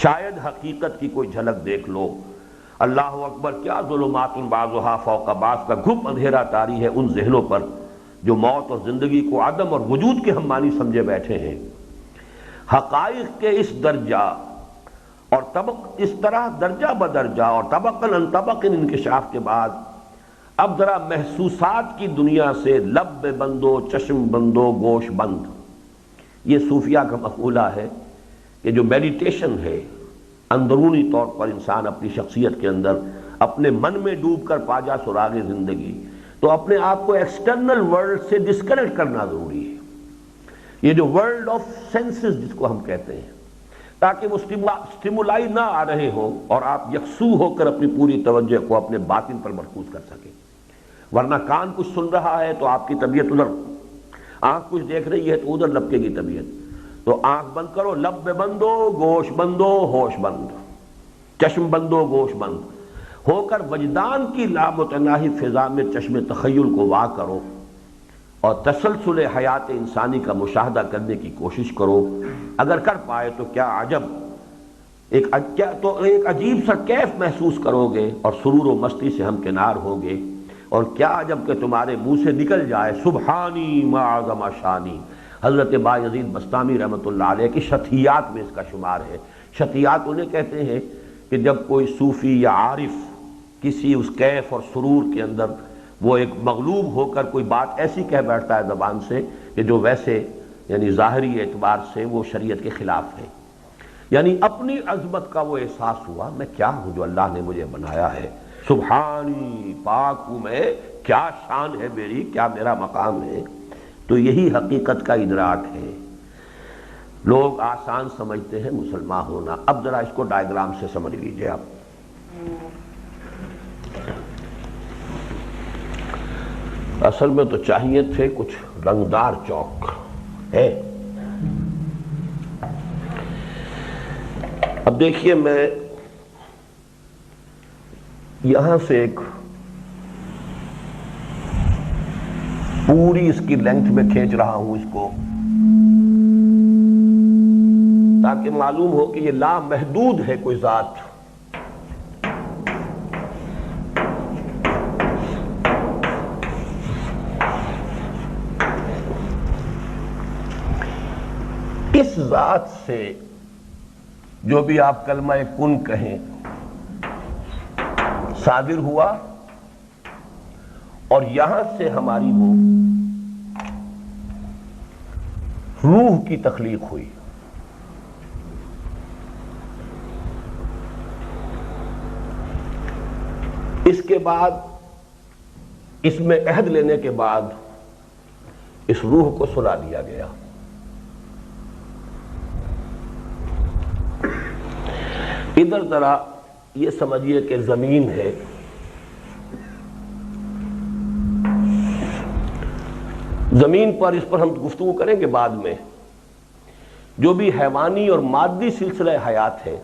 شاید حقیقت کی کوئی جھلک دیکھ لو۔ اللہ اکبر، کیا ظلمات بعضها فوق بعض کا گھپ اندھیرا طاری ہے ان ذہنوں پر جو موت اور زندگی کو عدم اور وجود کے ہم معنی سمجھے بیٹھے ہیں۔ حقائق کے اس درجہ اور اس طرح درجہ بدرجہ اور طبقاً عن طبق انکشاف کے بعد اب ذرا محسوسات کی دنیا سے لب بندو چشم بندو گوش بند، یہ صوفیہ کا مقولہ ہے کہ جو میڈیٹیشن ہے، اندرونی طور پر انسان اپنی شخصیت کے اندر اپنے من میں ڈوب کر پا جا سراغ زندگی، تو اپنے آپ کو ایکسٹرنل ورلڈ سے ڈسکنیکٹ کرنا ضروری ہے۔ یہ جو ورلڈ آف سینسز جس کو ہم کہتے ہیں، تاکہ وہ سٹیمولائی نہ آ رہے ہو اور آپ یکسو ہو کر اپنی پوری توجہ کو اپنے باطن پر مرکوز کر سکیں۔ ورنہ کان کچھ سن رہا ہے تو آپ کی طبیعت ادھر، آنکھ کچھ دیکھ رہی ہے تو ادھر لپکے گی طبیعت۔ تو آنکھ بند کرو، لب بندو گوش بندو ہوش بند، چشم بندو گوش بند ہو کر وجدان کی لامتناہی فضا میں چشم تخیل کو وا کرو اور تسلسل حیات انسانی کا مشاہدہ کرنے کی کوشش کرو۔ اگر کر پائے تو کیا عجب، ایک عجیب سا کیف محسوس کرو گے اور سرور و مستی سے ہمکنار ہوگے۔ اور کیا عجب کہ تمہارے منہ سے نکل جائے سبحانی ما اعظم شانی۔ حضرت بایزید بستامی رحمۃ اللہ علیہ کی شتیات میں اس کا شمار ہے۔ شتیات انہیں کہتے ہیں کہ جب کوئی صوفی یا عارف کسی اس کیف اور سرور کے اندر وہ ایک مغلوب ہو کر کوئی بات ایسی کہہ بیٹھتا ہے زبان سے کہ جو ویسے یعنی ظاہری اعتبار سے وہ شریعت کے خلاف ہے، یعنی اپنی عظمت کا وہ احساس ہوا، میں کیا ہوں جو اللہ نے مجھے بنایا ہے، سبحانی پاک ہوں میں، کیا شان ہے میری، کیا میرا مقام ہے۔ تو یہی حقیقت کا ادراک ہے۔ لوگ آسان سمجھتے ہیں مسلمان ہونا۔ اب ذرا اس کو ڈائیگرام سے سمجھ لیجئے آپ۔ اصل میں تو چاہیے تھے کچھ رنگدار چوک ہے۔ اب دیکھیے، میں یہاں سے ایک پوری اس کی لینتھ میں کھینچ رہا ہوں اس کو، تاکہ معلوم ہو کہ یہ لامحدود ہے کوئی ذات۔ اس ذات سے جو بھی آپ کلمہ کن کہیں صادر ہوا، اور یہاں سے ہماری وہ روح کی تخلیق ہوئی۔ اس کے بعد اس میں عہد لینے کے بعد اس روح کو سلا دیا گیا۔ ادھر ذرا یہ سمجھیے کہ زمین ہے، زمین پر اس پر ہم گفتگو کریں گے بعد میں، جو بھی حیوانی اور مادی سلسلہ حیات ہے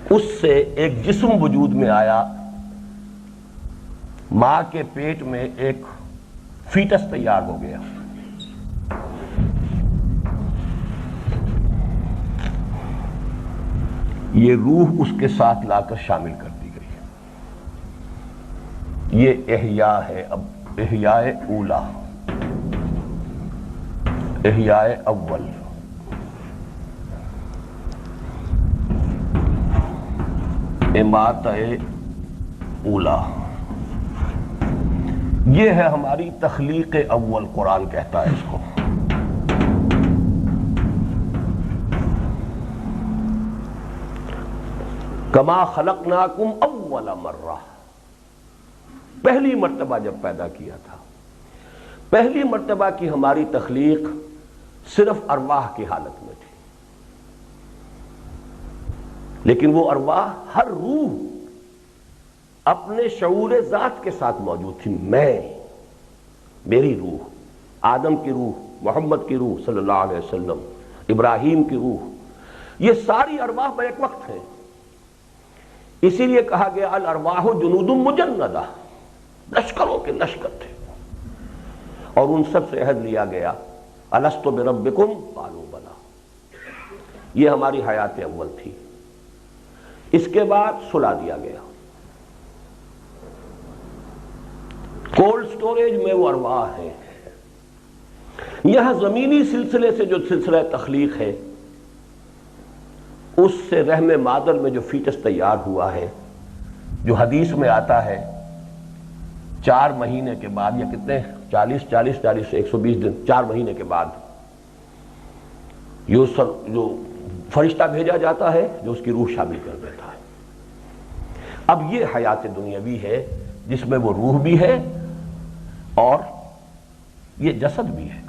اس سے ایک جسم وجود میں آیا، ماں کے پیٹ میں ایک فیٹس تیار ہو گیا۔ یہ روح اس کے ساتھ لا کر شامل کر دی گئی۔ یہ احیاء ہے، اب احیاء اولا، احیاء اول، اماتہ اولا، یہ ہے ہماری تخلیق اول، قرآن کہتا ہے اس کو۔ کما خلقناکم اول مرہ، پہلی مرتبہ جب پیدا کیا تھا، پہلی مرتبہ کی ہماری تخلیق صرف ارواح کی حالت میں تھی، لیکن وہ ارواح، ہر روح اپنے شعور ذات کے ساتھ موجود تھی۔ میں، میری روح، آدم کی روح، محمد کی روح صلی اللہ علیہ وسلم، ابراہیم کی روح، یہ ساری ارواح بیک وقت ہیں۔ اسی لیے کہا گیا الارواح جنود مجندہ، لشکروں کے لشکر تھے، اور ان سب سے عہد لیا گیا الست بربکم قالوا بلی، یہ ہماری حیات اول تھی. اس کے بعد سلا دیا گیا. کولڈ سٹوریج میں وہ ارواح ہیں. یہاں زمینی سلسلے سے جو سلسلہ تخلیق ہے اس سے رحم مادر میں جو فیٹس تیار ہوا ہے، جو حدیث میں آتا ہے 4 مہینے کے بعد، یا کتنے 40 سے 120 دن، 4 مہینے کے بعد جو فرشتہ بھیجا جاتا ہے جو اس کی روح شامل کر دیتا ہے. اب یہ حیات دنیاوی ہے جس میں وہ روح بھی ہے اور یہ جسد بھی ہے.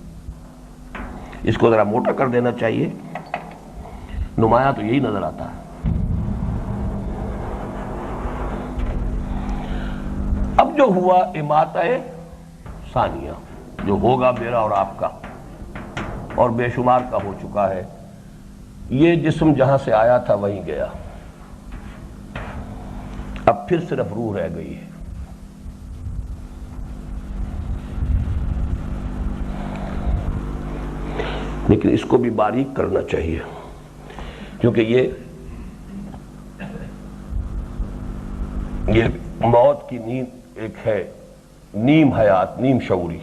اس کو ذرا موٹا کر دینا چاہیے، نمایاں تو یہی نظر آتا ہے. اب جو ہوا اماتہ ثانیہ، جو ہوگا میرا اور آپ کا اور بے شمار کا ہو چکا ہے. یہ جسم جہاں سے آیا تھا وہیں گیا، اب پھر صرف روح رہ گئی ہے. لیکن اس کو بھی باریک کرنا چاہیے، کیونکہ یہ موت کی نیند ایک ہے، نیم حیات، نیم شعوری.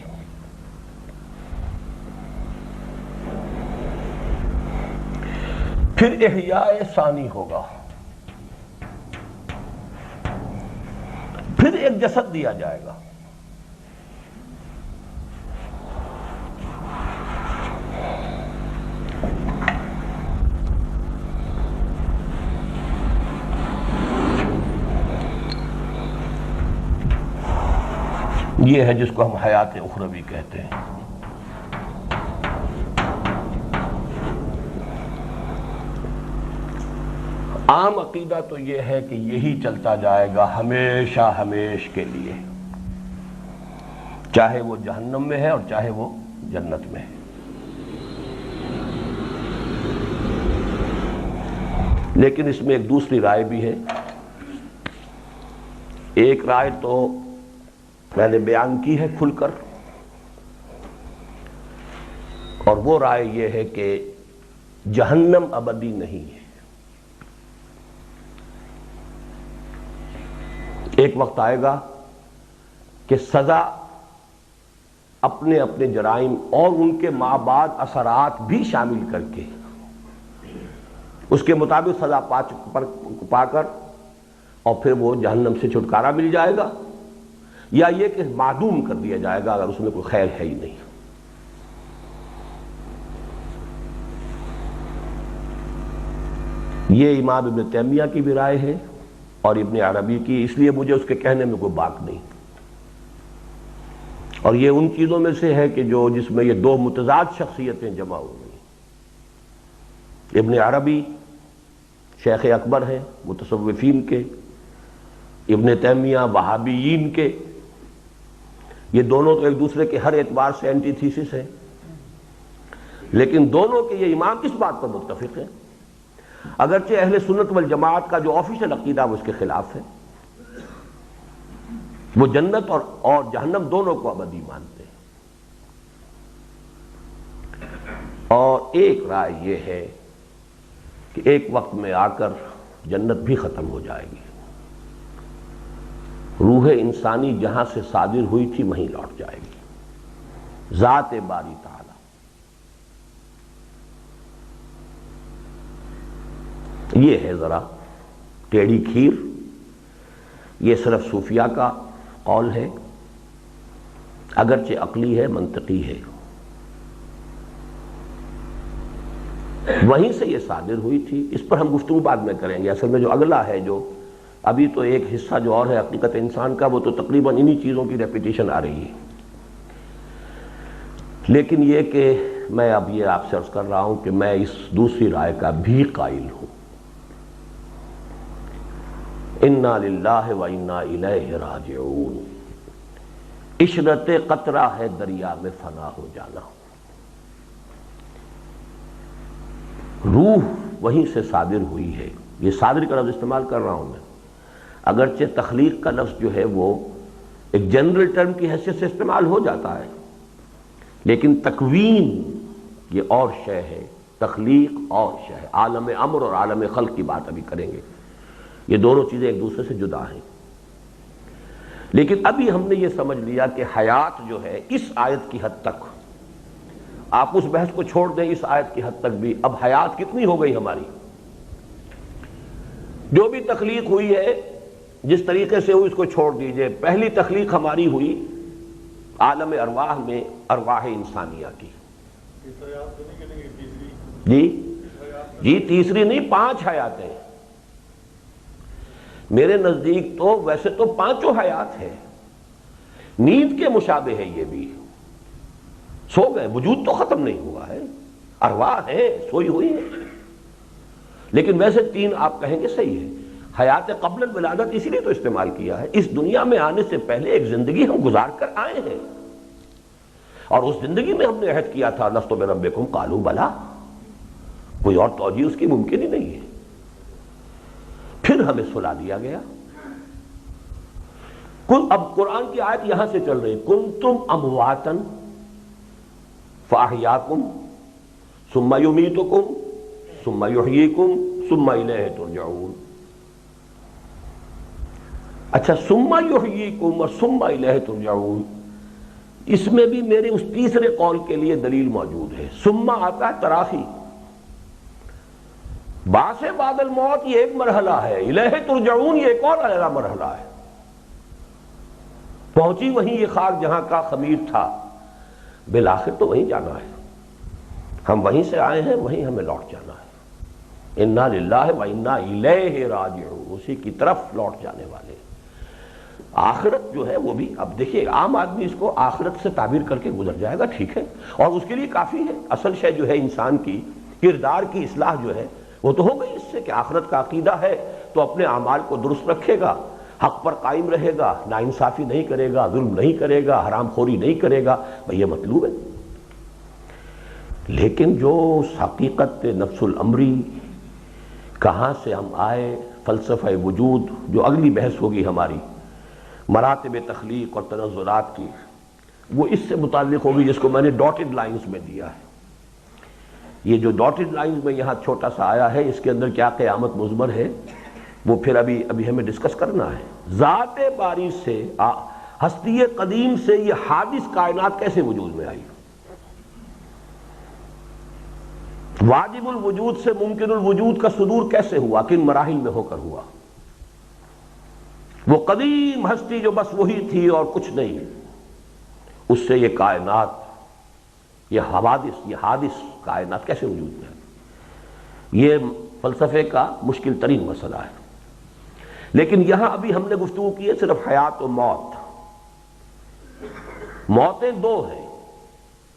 پھر احیاء ثانی ہوگا، پھر ایک جسد دیا جائے گا. یہ ہے جس کو ہم حیات اخروی کہتے ہیں. عام عقیدہ تو یہ ہے کہ یہی چلتا جائے گا ہمیشہ ہمیش کے لیے، چاہے وہ جہنم میں ہے اور چاہے وہ جنت میں ہے. لیکن اس میں ایک دوسری رائے بھی ہے. ایک رائے تو میں نے بیان کی ہے کھل کر، اور وہ رائے یہ ہے کہ جہنم ابدی نہیں ہے. ایک وقت آئے گا کہ سزا اپنے اپنے جرائم اور ان کے مابعد اثرات بھی شامل کر کے اس کے مطابق سزا پا کر اور پھر وہ جہنم سے چھٹکارا مل جائے گا، یا یہ کہ معدوم کر دیا جائے گا اگر اس میں کوئی خیر ہے ہی نہیں. یہ امام ابن تیمیہ کی بھی رائے ہے اور ابن عربی کی، اس لیے مجھے اس کے کہنے میں کوئی باک نہیں. اور یہ ان چیزوں میں سے ہے کہ جس میں یہ 2 متضاد شخصیتیں جمع ہو گئی. ابن عربی شیخ اکبر ہیں متصوفین کے، ابن تیمیہ وہابیین کے. یہ دونوں تو ایک دوسرے کے ہر اعتبار سے اینٹی تھیسس ہیں، لیکن دونوں کے یہ امام اس بات پر متفق ہیں، اگرچہ اہل سنت والجماعت کا جو آفیشل عقیدہ وہ اس کے خلاف ہے. وہ جنت اور جہنم دونوں کو ابدی مانتے ہیں. اور ایک رائے یہ ہے کہ ایک وقت میں آ کر جنت بھی ختم ہو جائے گی، روح انسانی جہاں سے صادر ہوئی تھی وہیں لوٹ جائے گی، ذات باری تعالی. یہ ہے ذرا ٹیڑھی کھیر. یہ صرف صوفیہ کا قول ہے، اگرچہ عقلی ہے، منطقی ہے. وہیں سے یہ صادر ہوئی تھی. اس پر ہم گفتگو بعد میں کریں گے. اصل میں جو اگلا ہے، جو ابھی تو ایک حصہ جو اور ہے حقیقت انسان کا، وہ تو تقریباً انہی چیزوں کی ریپیٹیشن آ رہی ہے. لیکن یہ کہ میں اب یہ آپ سے عرض کر رہا ہوں کہ میں اس دوسری رائے کا بھی قائل ہوں. انا للہ و انا الیہ راجعون. عشرت قطرہ ہے دریا میں فنا ہو جانا. روح وہیں سے صادر ہوئی ہے. یہ صادر کا لفظ استعمال کر رہا ہوں میں، اگرچہ تخلیق کا لفظ جو ہے وہ ایک جنرل ٹرم کی حیثیت سے استعمال ہو جاتا ہے، لیکن تکوین یہ اور شے ہے. تخلیق اور شے، عالم امر اور عالم خلق کی بات ابھی کریں گے، یہ دونوں چیزیں ایک دوسرے سے جدا ہیں۔ لیکن ابھی ہم نے یہ سمجھ لیا کہ حیات جو ہے اس آیت کی حد تک، آپ اس بحث کو چھوڑ دیں، اس آیت کی حد تک بھی اب حیات کتنی ہو گئی ہماری؟ جو بھی تخلیق ہوئی ہے جس طریقے سے ہوئی اس کو چھوڑ دیجئے۔ پہلی تخلیق ہماری ہوئی عالم ارواح میں، ارواح انسانیہ کی۔ جی تیسری نہیں، 5 حیاتیں میرے نزدیک، تو ویسے تو 5 حیات ہیں، نیند کے مشابہ ہے یہ بھی، سو گئے، وجود تو ختم نہیں ہوا ہے، ارواح ہے، سوئی ہوئی ہے، لیکن ویسے 3 آپ کہیں گے صحیح ہے۔ حیات قبل الولادت اسی لیے تو استعمال کیا ہے، اس دنیا میں آنے سے پہلے ایک زندگی ہم گزار کر آئے ہیں، اور اس زندگی میں ہم نے عہد کیا تھا لست بربکم قالوا بلا، کوئی اور توجیہ اس کی ممکن ہی نہیں ہے۔ پھر ہمیں سلا دیا گیا۔ اب قرآن کی آیت یہاں سے چل رہی، کنتم امواتا فاحیاکم ثم یمیتکم ثم یحییکم ثم الیہ ترجعون۔ اچھا، ثم یحییکم اور ثم الیہ ترجعون، اس میں بھی میرے اس تیسرے قول کے لیے دلیل موجود ہے۔ ثم آتا ہے تراخی، بعث بعد الموت یہ ایک مرحلہ ہے، الیہ ترجعون یہ ایک اور اعلیٰ مرحلہ ہے۔ پہنچی وہیں یہ خاک جہاں کا خمیر تھا، بالآخر تو وہیں جانا ہے، ہم وہیں سے آئے ہیں، وہیں ہمیں لوٹ جانا ہے۔ انا للہ و انا الیہ راجعون، اسی کی طرف لوٹ جانے والے۔ آخرت جو ہے وہ بھی، اب دیکھیے عام آدمی اس کو آخرت سے تعبیر کر کے گزر جائے گا، ٹھیک ہے، اور اس کے لیے کافی ہے۔ اصل شے جو ہے انسان کی کردار کی اصلاح جو ہے وہ تو ہو گئی اس سے کہ آخرت کا عقیدہ ہے تو اپنے اعمال کو درست رکھے گا، حق پر قائم رہے گا، ناانصافی نہیں کرے گا، ظلم نہیں کرے گا، حرام خوری نہیں کرے گا، بھئی یہ مطلوب ہے۔ لیکن جو حقیقت نفس الامری، کہاں سے ہم آئے، فلسفہ وجود، جو اگلی بحث ہوگی ہماری مراتب تخلیق اور تنزلات کی، وہ اس سے متعلق ہوگی جس کو میں نے ڈاٹڈ لائنز میں دیا ہے۔ یہ جو ڈاٹڈ لائنز میں یہاں چھوٹا سا آیا ہے، اس کے اندر کیا قیامت مضمر ہے وہ پھر ابھی ہمیں ڈسکس کرنا ہے۔ ذات باری سے، ہستی قدیم سے یہ حادث کائنات کیسے وجود میں آئی، واجب الوجود سے ممکن الوجود کا صدور کیسے ہوا، کن مراحل میں ہو کر ہوا، وہ قدیم ہستی جو بس وہی تھی اور کچھ نہیں، اس سے یہ کائنات، یہ حوادث، یہ حادث کائنات کیسے وجود میں ہے، یہ فلسفے کا مشکل ترین مسئلہ ہے۔ لیکن یہاں ابھی ہم نے گفتگو کی ہے صرف حیات و موت۔ موتیں 2 ہیں،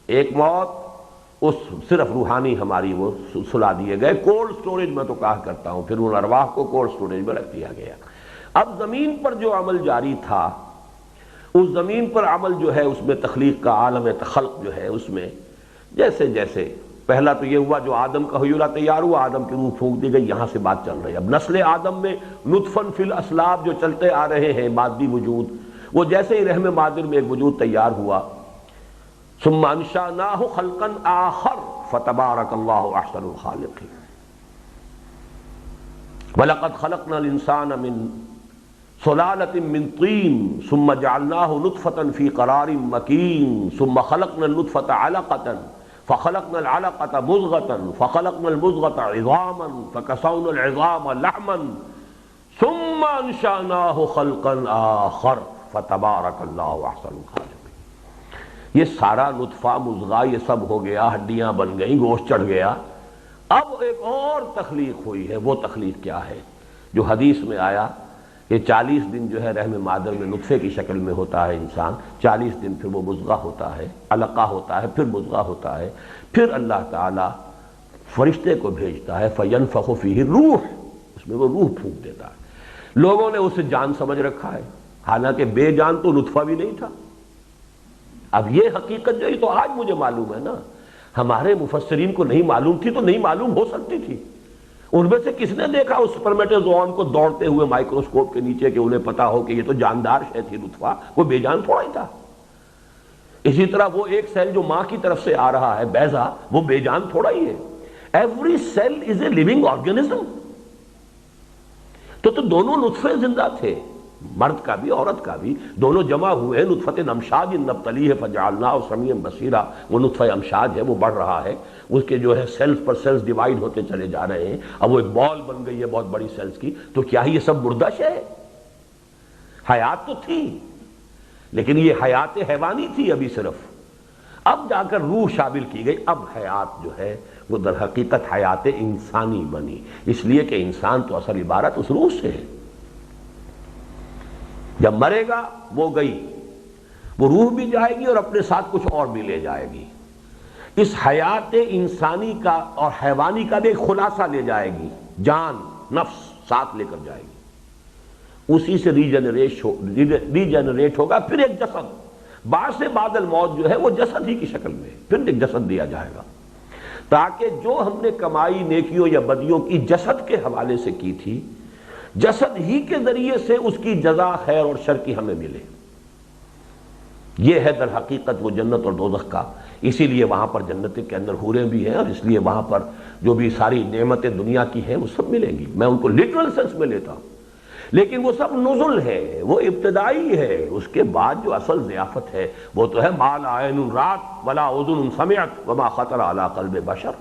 ایک موت اس صرف روحانی ہماری، وہ سلا دیے گئے کولڈ سٹوریج، میں تو کہا کرتا ہوں، پھر ان ارواح کو کولڈ سٹوریج میں رکھ دیا گیا۔ اب زمین پر جو عمل جاری تھا، اس زمین پر عمل جو ہے اس میں تخلیق کا عالم خلق جو ہے اس میں جیسے جیسے پہلا تو یہ ہوا جو آدم کا حیولہ تیار ہوا، آدم کی روح پھونک دی گئی، یہاں سے بات چل رہی ہے۔ اب نسل آدم میں نطفن فی الاسلاب جو چلتے آ رہے ہیں مادی وجود، وہ جیسے ہی رحم مادر میں ایک وجود تیار ہوا، ثم انشأناہ خلقا آخر فتبارک اللہ احسن الخالقین، وَلَقَدْ خَلَقْنَا الْإِنسَانَ مِنْ صُلَالَةٍ مِّن طِينٍ ثُمَّ جَعَلْنَاهُ نُطْفَةً فِي قَرَارٍ مَّكِينٍ ثُمَّ خَلَقْنَا النُّطْفَةَ عَلَقَةً فَخَلَقْنَا الْعَلَقَةَ مُضْغَةً فَخَلَقْنَا الْمُضْغَةَ عِظَامًا فَكَسَوْنَا الْعِظَامَ لَحْمًا ثُمَّ أَنشَأْنَاهُ خَلْقًا آخَرَ فَتَبَارَكَ اللَّهُ أَحْسَنُ الْخَالِقِينَ۔ یہ سارا نطفہ مضغہ یہ سب ہو گیا، ہڈیاں بن گئیں، گوشت چڑھ گیا، اب ایک اور تخلیق ہوئی ہے۔ وہ تخلیق کیا ہے جو حدیث میں آیا کہ 40 دن جو ہے رحم مادر میں نطفے کی شکل میں ہوتا ہے انسان، 40 دن پھر وہ مضغہ ہوتا ہے، علقہ ہوتا ہے، پھر مضغہ ہوتا ہے، پھر اللہ تعالیٰ فرشتے کو بھیجتا ہے فَيَنْفَخُ فِيهِ الرُّوحُ، اس میں وہ روح پھونک دیتا ہے۔ لوگوں نے اسے جان سمجھ رکھا ہے، حالانکہ بے جان تو نطفہ بھی نہیں تھا۔ اب یہ حقیقت جو ہے تو آج مجھے معلوم ہے نا، ہمارے مفسرین کو نہیں معلوم تھی تو نہیں معلوم ہو سکتی تھی۔ ان میں سے کس نے دیکھا اس سپرمیٹوزوئن کو دوڑتے ہوئے مائکروسکوپ کے نیچے کہ انہیں پتا ہو کہ یہ تو جاندار شے تھی نطفہ، وہ بے جان تھوڑا ہی تھا۔ اسی طرح وہ ایک سیل جو ماں کی طرف سے آ رہا ہے بیضہ، وہ بے جان تھوڑا ہی ہے۔ Every cell is a living organism. تو دونوں نطفے زندہ تھے، مرد کا بھی عورت کا بھی، دونوں جمع ہوئے نطفت امشاج نبتلیہ فجعلناہ سمیعا بصیرا. وہ نطفہ امشاج ہے، وہ بڑھ رہا ہے، اس کے جو ہے سیلز پر سیلز ڈیوائیڈ ہوتے چلے جا رہے ہیں. اب وہ ایک بال بن گئی ہے بہت بڑی سیلز کی. تو کیا یہ سب مردہ شے ہے؟ حیات تو تھی، لیکن یہ حیات حیوانی تھی ابھی صرف. اب جا کر روح شامل کی گئی. اب حیات جو ہے وہ در حقیقت حیات انسانی بنی، اس لیے کہ انسان تو اصل عبارت اس روح سے ہے. جب مرے گا وہ گئی، وہ روح بھی جائے گی اور اپنے ساتھ کچھ اور بھی لے جائے گی. اس حیات انسانی کا اور حیوانی کا بھی ایک خلاصہ لے جائے گی، جان نفس ساتھ لے کر جائے گی. اسی سے ریجنریٹ ہوگا پھر ایک جسد. بعد سے بعد الموت جو ہے وہ جسد ہی کی شکل میں پھر ایک جسد دیا جائے گا، تاکہ جو ہم نے کمائی نیکیوں یا بدیوں کی جسد کے حوالے سے کی تھی، جسد ہی کے ذریعے سے اس کی جزا خیر اور شر کی ہمیں ملے. یہ ہے در حقیقت وہ جنت اور دوزخ کا. اسی لیے وہاں پر جنت کے اندر حوریں بھی ہیں، اور اس لیے وہاں پر جو بھی ساری نعمتیں دنیا کی ہیں وہ سب ملیں گی. میں ان کو لٹرل سینس میں لیتا ہوں، لیکن وہ سب نزل ہے، وہ ابتدائی ہے. اس کے بعد جو اصل ضیافت ہے وہ تو ہے ما لا عین رات ولا اذن سمعت وما خطر علی قلب بشر.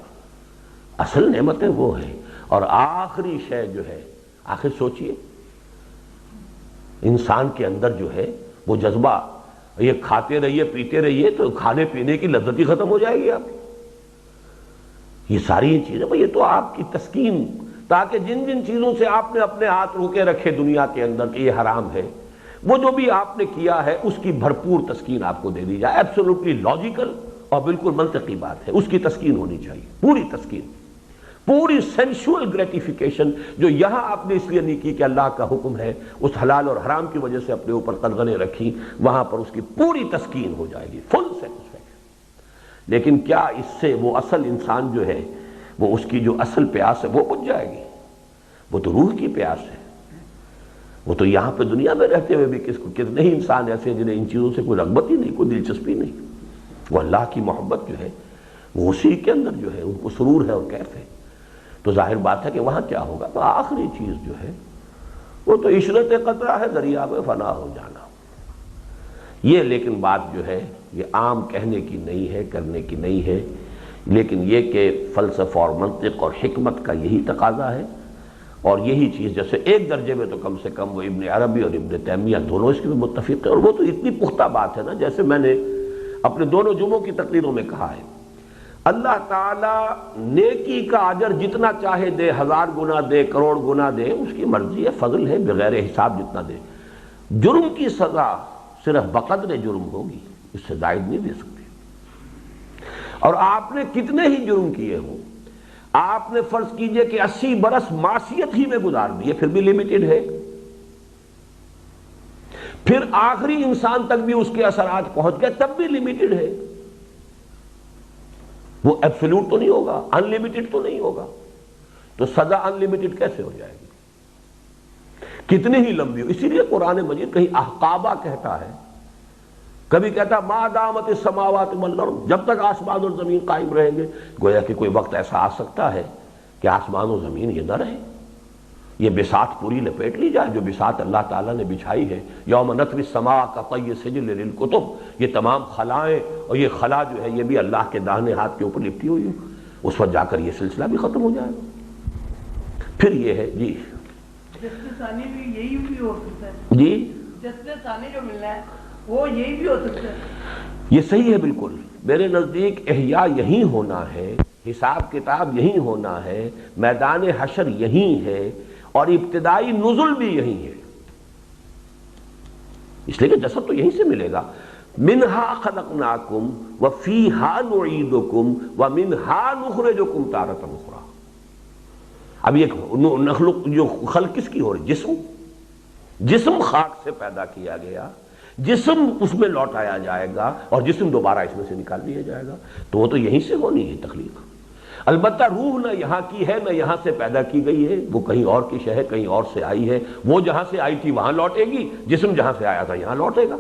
اصل نعمتیں وہ ہیں. اور آخری شے جو ہے، آخر سوچئے انسان کے اندر جو ہے وہ جذبہ، یہ کھاتے رہیے پیتے رہیے تو کھانے پینے کی لذت ہی ختم ہو جائے گی آپ کی. یہ ساری چیزیں یہ تو آپ کی تسکین، تاکہ جن جن چیزوں سے آپ نے اپنے ہاتھ روکے رکھے دنیا کے اندر کہ یہ حرام ہے، وہ جو بھی آپ نے کیا ہے اس کی بھرپور تسکین آپ کو دے دی جائے. ایبسولوٹلی لاجیکل اور بالکل منطقی بات ہے، اس کی تسکین ہونی چاہیے، پوری تسکین، پوری سینشول گریٹیفیکیشن جو یہاں آپ نے اس لیے نہیں کی کہ اللہ کا حکم ہے، اس حلال اور حرام کی وجہ سے اپنے اوپر قلغنیں رکھی، وہاں پر اس کی پوری تسکین ہو جائے گی، فل سیٹسفیکشن. لیکن کیا اس سے وہ اصل انسان جو ہے وہ اس کی جو اصل پیاس ہے وہ بجھ جائے گی؟ وہ تو روح کی پیاس ہے. وہ تو یہاں پہ دنیا میں رہتے ہوئے بھی کتنے ہی انسان ایسے ہیں جنہیں ان چیزوں سے کوئی رغبت ہی نہیں، کوئی دلچسپی نہیں. وہ اللہ کی محبت جو ہے وہ اسی کے اندر جو ہے ان کو سرور ہے اور کیف ہے. تو ظاہر بات ہے کہ وہاں کیا ہوگا؟ تو آخری چیز جو ہے وہ تو عشرت قطرہ ہے، دریا میں فنا ہو جانا. یہ لیکن بات جو ہے یہ عام کہنے کی نہیں ہے، کرنے کی نہیں ہے، لیکن یہ کہ فلسفہ اور منطق اور حکمت کا یہی تقاضا ہے. اور یہی چیز جیسے ایک درجے میں تو کم سے کم وہ ابن عربی اور ابن تیمیہ دونوں اس کے بھی متفق ہیں. اور وہ تو اتنی پختہ بات ہے نا، جیسے میں نے اپنے دونوں جمعوں کی تقریروں میں کہا ہے، اللہ تعالیٰ نیکی کا اجر جتنا چاہے دے، 1000 گنا دے، کروڑ گنا دے، اس کی مرضی ہے، فضل ہے، بغیر حساب جتنا دے. جرم کی سزا صرف بقدر جرم ہوگی، اس سے زائد نہیں دے سکتے. اور آپ نے کتنے ہی جرم کیے ہوں، آپ نے فرض کیجئے کہ 80 برس معصیت ہی میں گزار دیے، پھر بھی لیمیٹڈ ہے. پھر آخری انسان تک بھی اس کے اثرات پہنچ گئے، تب بھی لیمیٹڈ ہے. وہ ایبسولوٹ تو نہیں ہوگا، ان لمیٹڈ تو نہیں ہوگا. تو سزا ان لمیٹڈ کیسے ہو جائے گی؟ کتنی ہی لمبی ہو. اسی لیے قرآن مجید کہیں احقابہ کہتا ہے، کبھی کہتا ما دامت السماوات والارض، جب تک آسمان اور زمین قائم رہیں گے. گویا کہ کوئی وقت ایسا آ سکتا ہے کہ آسمان و زمین یہ نہ رہے، یہ بساط پوری لپیٹ لی جائے جو بساط اللہ تعالیٰ نے بچھائی ہے. یوم نطوی السماء کطی سجل للکتب، یہ تمام خلائیں اور یہ خلا جو ہے یہ بھی اللہ کے داہنے ہاتھ کے اوپر لپٹی ہوئی ہو. اس وقت جا کر یہ سلسلہ بھی ختم ہو جائے گا. پھر یہ ہے جی جسم ثانی بھی یہی بھی ہو سکتا ہے جی، جسم ثانی جو ملنا ہے وہ یہی بھی ہو سکتا ہے. یہ صحیح ہے بالکل. میرے نزدیک احیاء یہی ہونا ہے، حساب کتاب یہی ہونا ہے، میدان حشر یہی ہے، اور ابتدائی نزل بھی یہی ہے. اس لیے کہ جسد تو یہیں سے ملے گا. منہا خلقناکم وفیہا نعیدکم ومنہا نخرجکم تارۃ اخری. اب یہ نخلق جو خلق کس کی ہو رہی؟ جسم خاک سے پیدا کیا گیا، جسم اس میں لوٹایا جائے گا اور جسم دوبارہ اس میں سے نکال لیا جائے گا. تو وہ تو یہیں سے ہونی ہے تخلیق. البتہ روح نہ یہاں کی ہے نہ یہاں سے پیدا کی گئی ہے، وہ کہیں اور کی شے ہے، کہیں اور سے آئی ہے. وہ جہاں سے آئی تھی وہاں لوٹے گی، جسم جہاں سے آیا تھا یہاں لوٹے گا.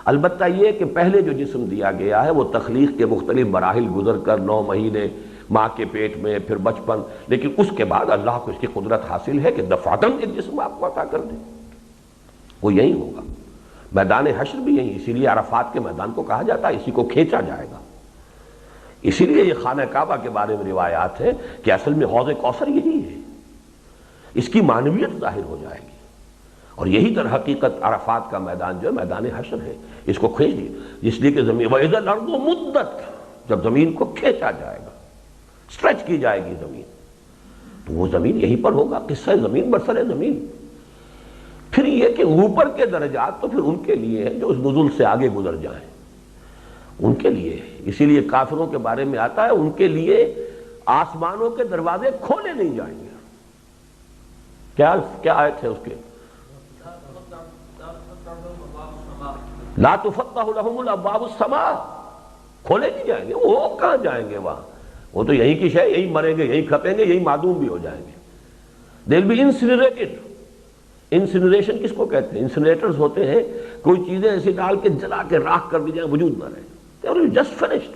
البتہ یہ کہ پہلے جو جسم دیا گیا ہے وہ تخلیق کے مختلف مراحل گزر کر 9 مہینے ماں کے پیٹ میں، پھر بچپن، لیکن اس کے بعد اللہ کو اس کی قدرت حاصل ہے کہ دفعتاً ایک جسم آپ کو عطا کر دے، وہ یہی ہوگا۔ میدان حشر بھی یہی، اسی لیے عرفات کے میدان کو کہا جاتا ہے اسی کو کھینچا جائے گا۔ اسی لیے یہ خانہ کعبہ کے بارے میں روایات ہے کہ اصل میں حوض کوثر یہی ہے، اس کی معنویت ظاہر ہو جائے گی، اور یہی در حقیقت عرفات کا میدان جو ہے میدان حشر ہے، اس کو کھینچ دیا، اس لیے کہ زمین وَإِذَا الْأَرْضُ مُدَّتْ، جب زمین کو کھینچا جائے گا، سٹریچ کی جائے گی زمین، تو وہ زمین یہیں پر ہوگا، قصہ زمین برسر زمین۔ پھر یہ کہ اوپر کے درجات تو پھر ان کے لیے ہیں جو اس نزول سے آگے گزر جائیں، ان کے لیے، اسی لیے کافروں کے بارے میں آتا ہے ان کے لیے آسمانوں کے دروازے کھولے نہیں جائیں گے۔ کیا آیت ہے اس کے؟ لا تفتح لهم الابواب السماء، کھولے نہیں جائیں گے، وہ کہاں جائیں گے وہاں، وہ تو یہیں کی شے، یہیں مریں گے، یہیں کھپیں گے، یہیں معدوم بھی ہو جائیں گے۔ they'll be incinerated۔ انسنریشن کس کو کہتے ہیں؟ انسنریٹرز ہوتے ہیں کوئی چیزیں ایسی ڈال کے جلا کے راکھ کر دی جائیں، وجود نہ رہے، they are just finished،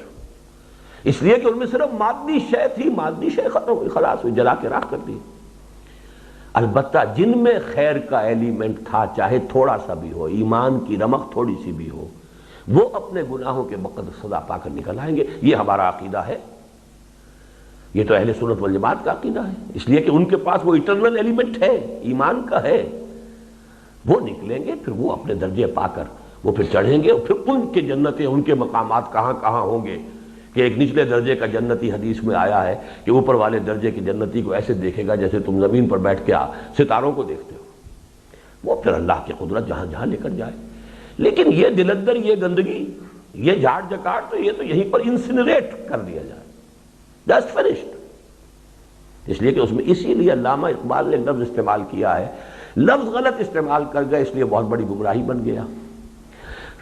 اس لیے کہ ان میں صرف مادی شے تھی، مادی شے ختم ہوئی، خلاص ہوئی، جلا کے راکھ کر دی۔ البتہ جن میں خیر کا ایلیمنٹ تھا، چاہے تھوڑا سا بھی ہو، ایمان کی رمق تھوڑی سی بھی ہو، وہ اپنے گناہوں کے بقدر سزا پا کر نکل آئیں گے۔ یہ ہمارا عقیدہ ہے، یہ تو اہل سنت والجماعت کا عقیدہ ہے، اس لیے کہ ان کے پاس وہ ایٹرنل ایلیمنٹ ہے، ایمان کا ہے، وہ نکلیں گے، پھر وہ اپنے درجے پا کر وہ پھر چڑھیں گے، اور پھر ان کے جنتیں، ان کے مقامات کہاں کہاں ہوں گے کہ ایک نچلے درجے کا جنتی حدیث میں آیا ہے کہ اوپر والے درجے کے جنتی کو ایسے دیکھے گا جیسے تم زمین پر بیٹھ کے ستاروں کو دیکھتے ہو، وہ پھر اللہ کی قدرت جہاں جہاں لے کر جائے۔ لیکن یہ دل اندر یہ گندگی، یہ جھاڑ جکاٹ، تو یہ تو یہیں پر انسنریٹ کر دیا جائے، جسٹ فنشڈ۔ اس لیے کہ اس میں اسی لیے علامہ اقبال نے لفظ استعمال کیا ہے، لفظ غلط استعمال کر گئے، اس لیے بہت بڑی گمراہی بن گیا۔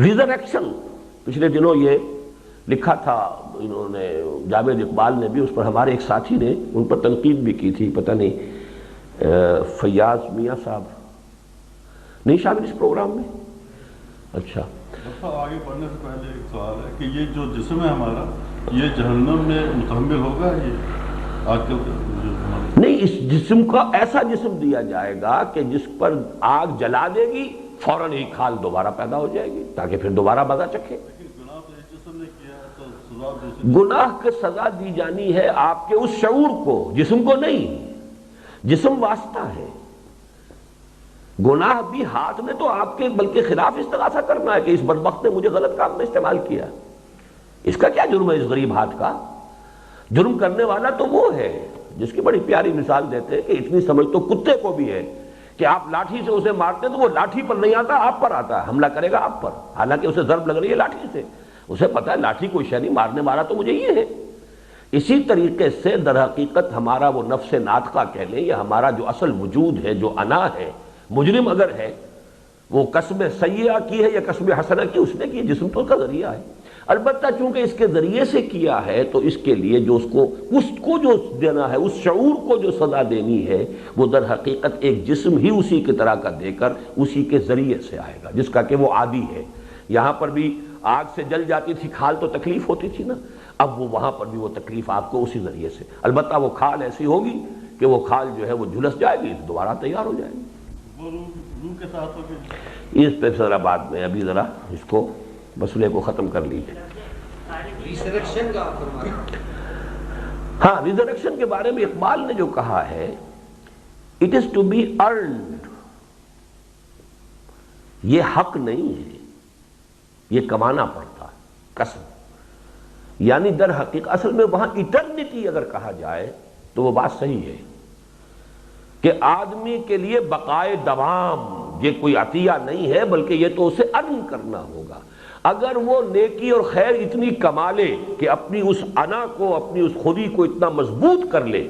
ریزریکشن، پچھلے دنوں یہ لکھا تھا انہوں نے، جاوید اقبال نے بھی، اس پر ہمارے ایک ساتھی نے ان پر تنقید بھی کی تھی، پتہ نہیں فیاض میاں صاحب نہیں شامل اس پروگرام میں؟ اچھا، آگے بڑھنے سے پہلے ایک سوال ہے کہ یہ جو جسم ہے ہمارا، یہ جہنم میں متحمل ہوگا؟ یہ آج کل نہیں، اس جسم کا ایسا جسم دیا جائے گا کہ جس پر آگ جلا دے گی فوراً ہی کھال دوبارہ پیدا ہو جائے گی، تاکہ پھر دوبارہ مزہ چکھے۔ گناہ کی سزا دی جانی ہے آپ کے اس شعور کو، جسم کو نہیں، جسم واسطہ ہے۔ گناہ بھی ہاتھ نے تو آپ کے بلکہ خلاف استغاثہ کرنا ہے کہ اس بدبخت نے مجھے غلط کام میں استعمال کیا، اس کا کیا جرم ہے اس غریب ہاتھ کا؟ جرم کرنے والا تو وہ ہے جس کی بڑی پیاری مثال دیتے ہیں کہ اتنی سمجھ تو کتے کو بھی ہے کہ آپ لاٹھی سے اسے مارتے ہیں تو وہ لاٹھی پر نہیں آتا، آپ پر آتا ہے، حملہ کرے گا آپ پر، حالانکہ اسے ضرب لگ رہی ہے لاٹھی سے، اسے پتا ہے لاٹھی کوئی شے نہیں، مارنے والا تو مجھے یہ ہے۔ اسی طریقے سے در حقیقت ہمارا وہ نفس ناطقہ کہہ لیں، یا ہمارا جو اصل وجود ہے، جو انا ہے، مجرم اگر ہے، وہ قسم سیئہ کی ہے یا قسم حسنہ کی، اس نے کی، جسم تو اس کا ذریعہ ہے۔ البتہ چونکہ اس کے ذریعے سے کیا ہے تو اس کے لیے جو اس کو جو دینا ہے، اس شعور کو جو سزا دینی ہے، وہ در حقیقت ایک جسم ہی اسی کی طرح کا دے کر اسی کے ذریعے سے آئے گا، جس کا کہ وہ عادی ہے۔ یہاں پر بھی آگ سے جل جاتی تھی کھال تو تکلیف ہوتی تھی نا، اب وہ وہاں پر بھی وہ تکلیف آپ کو اسی ذریعے سے، البتہ وہ کھال ایسی ہوگی کہ وہ کھال جو ہے وہ جھلس جائے گی، دوبارہ تیار ہو جائے گی۔ وہ روح کے ساتھ ہوگی۔ اس پہ ذرا بعد میں، ابھی ذرا اس کو مسئلے کو ختم کر لیجیے۔ ریزریکشن کا فرمایا، ہاں، ریزریکشن کے بارے میں اقبال نے جو کہا ہے، it is to be earned, یہ حق نہیں ہے، یہ کمانا پڑتا ہے، کسب۔ یعنی در حقیقت اصل میں وہاں ایٹرنیٹی اگر کہا جائے تو وہ بات صحیح ہے کہ آدمی کے لیے بقائے دوام یہ کوئی عطیہ نہیں ہے، بلکہ یہ تو اسے ارن کرنا ہوگا۔ اگر وہ نیکی اور خیر اتنی کما لے کہ اپنی اس انا کو، اپنی اس خودی کو اتنا مضبوط کر لے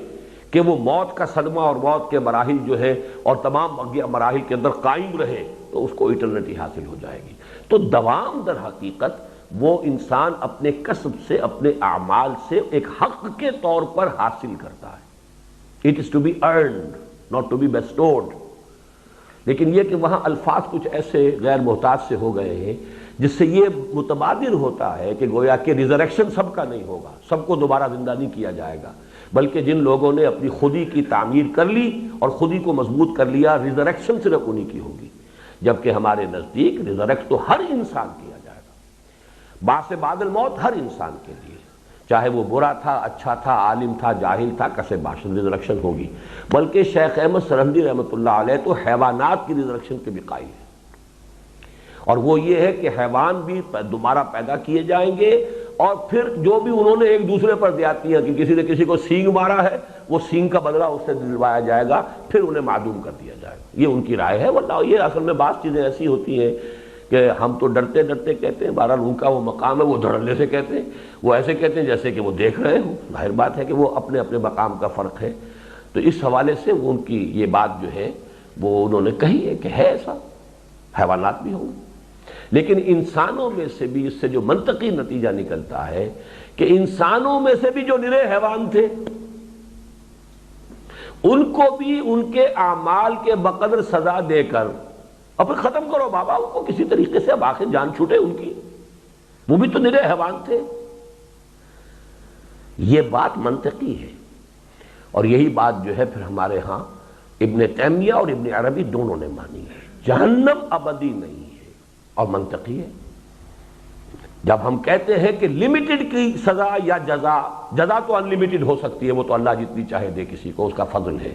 کہ وہ موت کا صدمہ اور موت کے مراحل جو ہے اور تمام مراحل کے اندر قائم رہے، تو اس کو ایٹرنیٹی حاصل ہو جائے گی۔ تو دوام در حقیقت وہ انسان اپنے کسب سے، اپنے اعمال سے ایک حق کے طور پر حاصل کرتا ہے۔ It is to be earned, not to be bestowed۔ لیکن یہ کہ وہاں الفاظ کچھ ایسے غیر محتاط سے ہو گئے ہیں جس سے یہ متبادر ہوتا ہے کہ گویا کہ ریزریکشن سب کا نہیں ہوگا، سب کو دوبارہ زندہ نہیں کیا جائے گا، بلکہ جن لوگوں نے اپنی خودی کی تعمیر کر لی اور خودی کو مضبوط کر لیا، ریزریکشن صرف انہی کی ہوگی، جبکہ ہمارے نزدیک ریزریکٹ تو ہر انسان کیا جائے گا، بعث بعد الموت ہر انسان کے لیے، چاہے وہ برا تھا، اچھا تھا، عالم تھا، جاہل تھا، کسے باشد ریزریکشن ہوگی۔ بلکہ شیخ احمد سرہندی رحمۃ اللہ علیہ تو حیوانات کی ریزریکشن کے بھی قائل ہیں، اور وہ یہ ہے کہ حیوان بھی دوبارہ پیدا کیے جائیں گے، اور پھر جو بھی انہوں نے ایک دوسرے پر زیادتیاں کی، کسی نے کسی کو سینگ مارا ہے، وہ سینگ کا بدلہ اس سے دلوایا جائے گا، پھر انہیں معدوم کر دیا جائے گا، یہ ان کی رائے ہے۔ واللہ یہ اصل میں بعض چیزیں ایسی ہوتی ہیں کہ ہم تو ڈرتے ڈرتے کہتے ہیں، بہرحال ان کا وہ مقام ہے، وہ دھڑلے سے کہتے ہیں، وہ ایسے کہتے ہیں جیسے کہ وہ دیکھ رہے ہوں، ظاہر بات ہے کہ وہ اپنے اپنے مقام کا فرق ہے۔ تو اس حوالے سے وہ ان کی یہ بات جو ہے وہ انہوں نے کہی ہے کہ ہے ایسا، حیوانات بھی ہوں، لیکن انسانوں میں سے بھی اس سے جو منطقی نتیجہ نکلتا ہے کہ انسانوں میں سے بھی جو نرے حیوان تھے ان کو بھی ان کے اعمال کے بقدر سزا دے کر اور پھر ختم کرو بابا ان کو کسی طریقے سے، اب آخر جان چھوٹے ان کی، وہ بھی تو نرے حیوان تھے۔ یہ بات منطقی ہے، اور یہی بات جو ہے پھر ہمارے ہاں ابن تیمیہ اور ابن عربی دونوں نے مانی ہے، جہنم ابدی نہیں ہے، اور منطقی ہے۔ جب ہم کہتے ہیں کہ لمیٹڈ کی سزا یا جزا تو ان لمیٹڈ ہو سکتی ہے، وہ تو اللہ جتنی چاہے دے کسی کو، اس کا فضل ہے،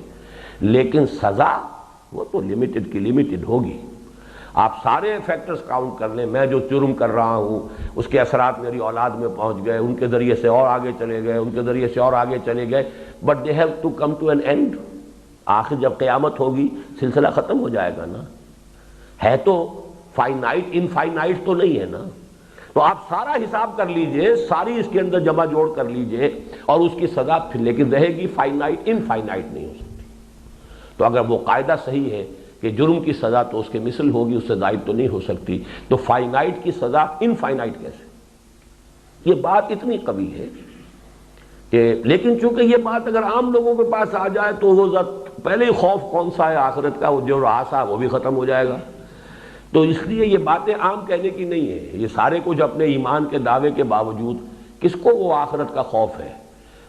لیکن سزا وہ تو لمیٹڈ کی لمیٹڈ ہوگی۔ آپ سارے فیکٹرز کاؤنٹ کر لیں، میں جو جرم کر رہا ہوں اس کے اثرات میری اولاد میں پہنچ گئے، ان کے ذریعے سے اور آگے چلے گئے، ان کے ذریعے سے اور آگے چلے گئے، but they have to come to an end. آخر جب قیامت ہوگی سلسلہ ختم ہو جائے گا نا، ہے تو فائنائٹ، انفائنائٹ تو نہیں ہے نا۔ تو آپ سارا حساب کر لیجئے، ساری اس کے اندر جمع جوڑ کر لیجئے، اور اس کی سزا پھر لیکن رہے گی فائنائٹ، انفائنائٹ نہیں ہو سکتی۔ تو اگر وہ قاعدہ صحیح ہے کہ جرم کی سزا تو اس کے مثل ہوگی، اس سے زائد تو نہیں ہو سکتی، تو فائنائٹ کی سزا انفائنائٹ کیسے؟ یہ بات اتنی قوی ہے کہ، لیکن چونکہ یہ بات اگر عام لوگوں کے پاس آ جائے تو وہ پہلے ہی خوف کون سا ہے آخرت کا، وہ جو رہا وہ بھی ختم ہو جائے گا۔ تو اس لیے یہ باتیں عام کہنے کی نہیں ہے، یہ سارے کچھ اپنے ایمان کے دعوے کے باوجود کس کو وہ آخرت کا خوف ہے،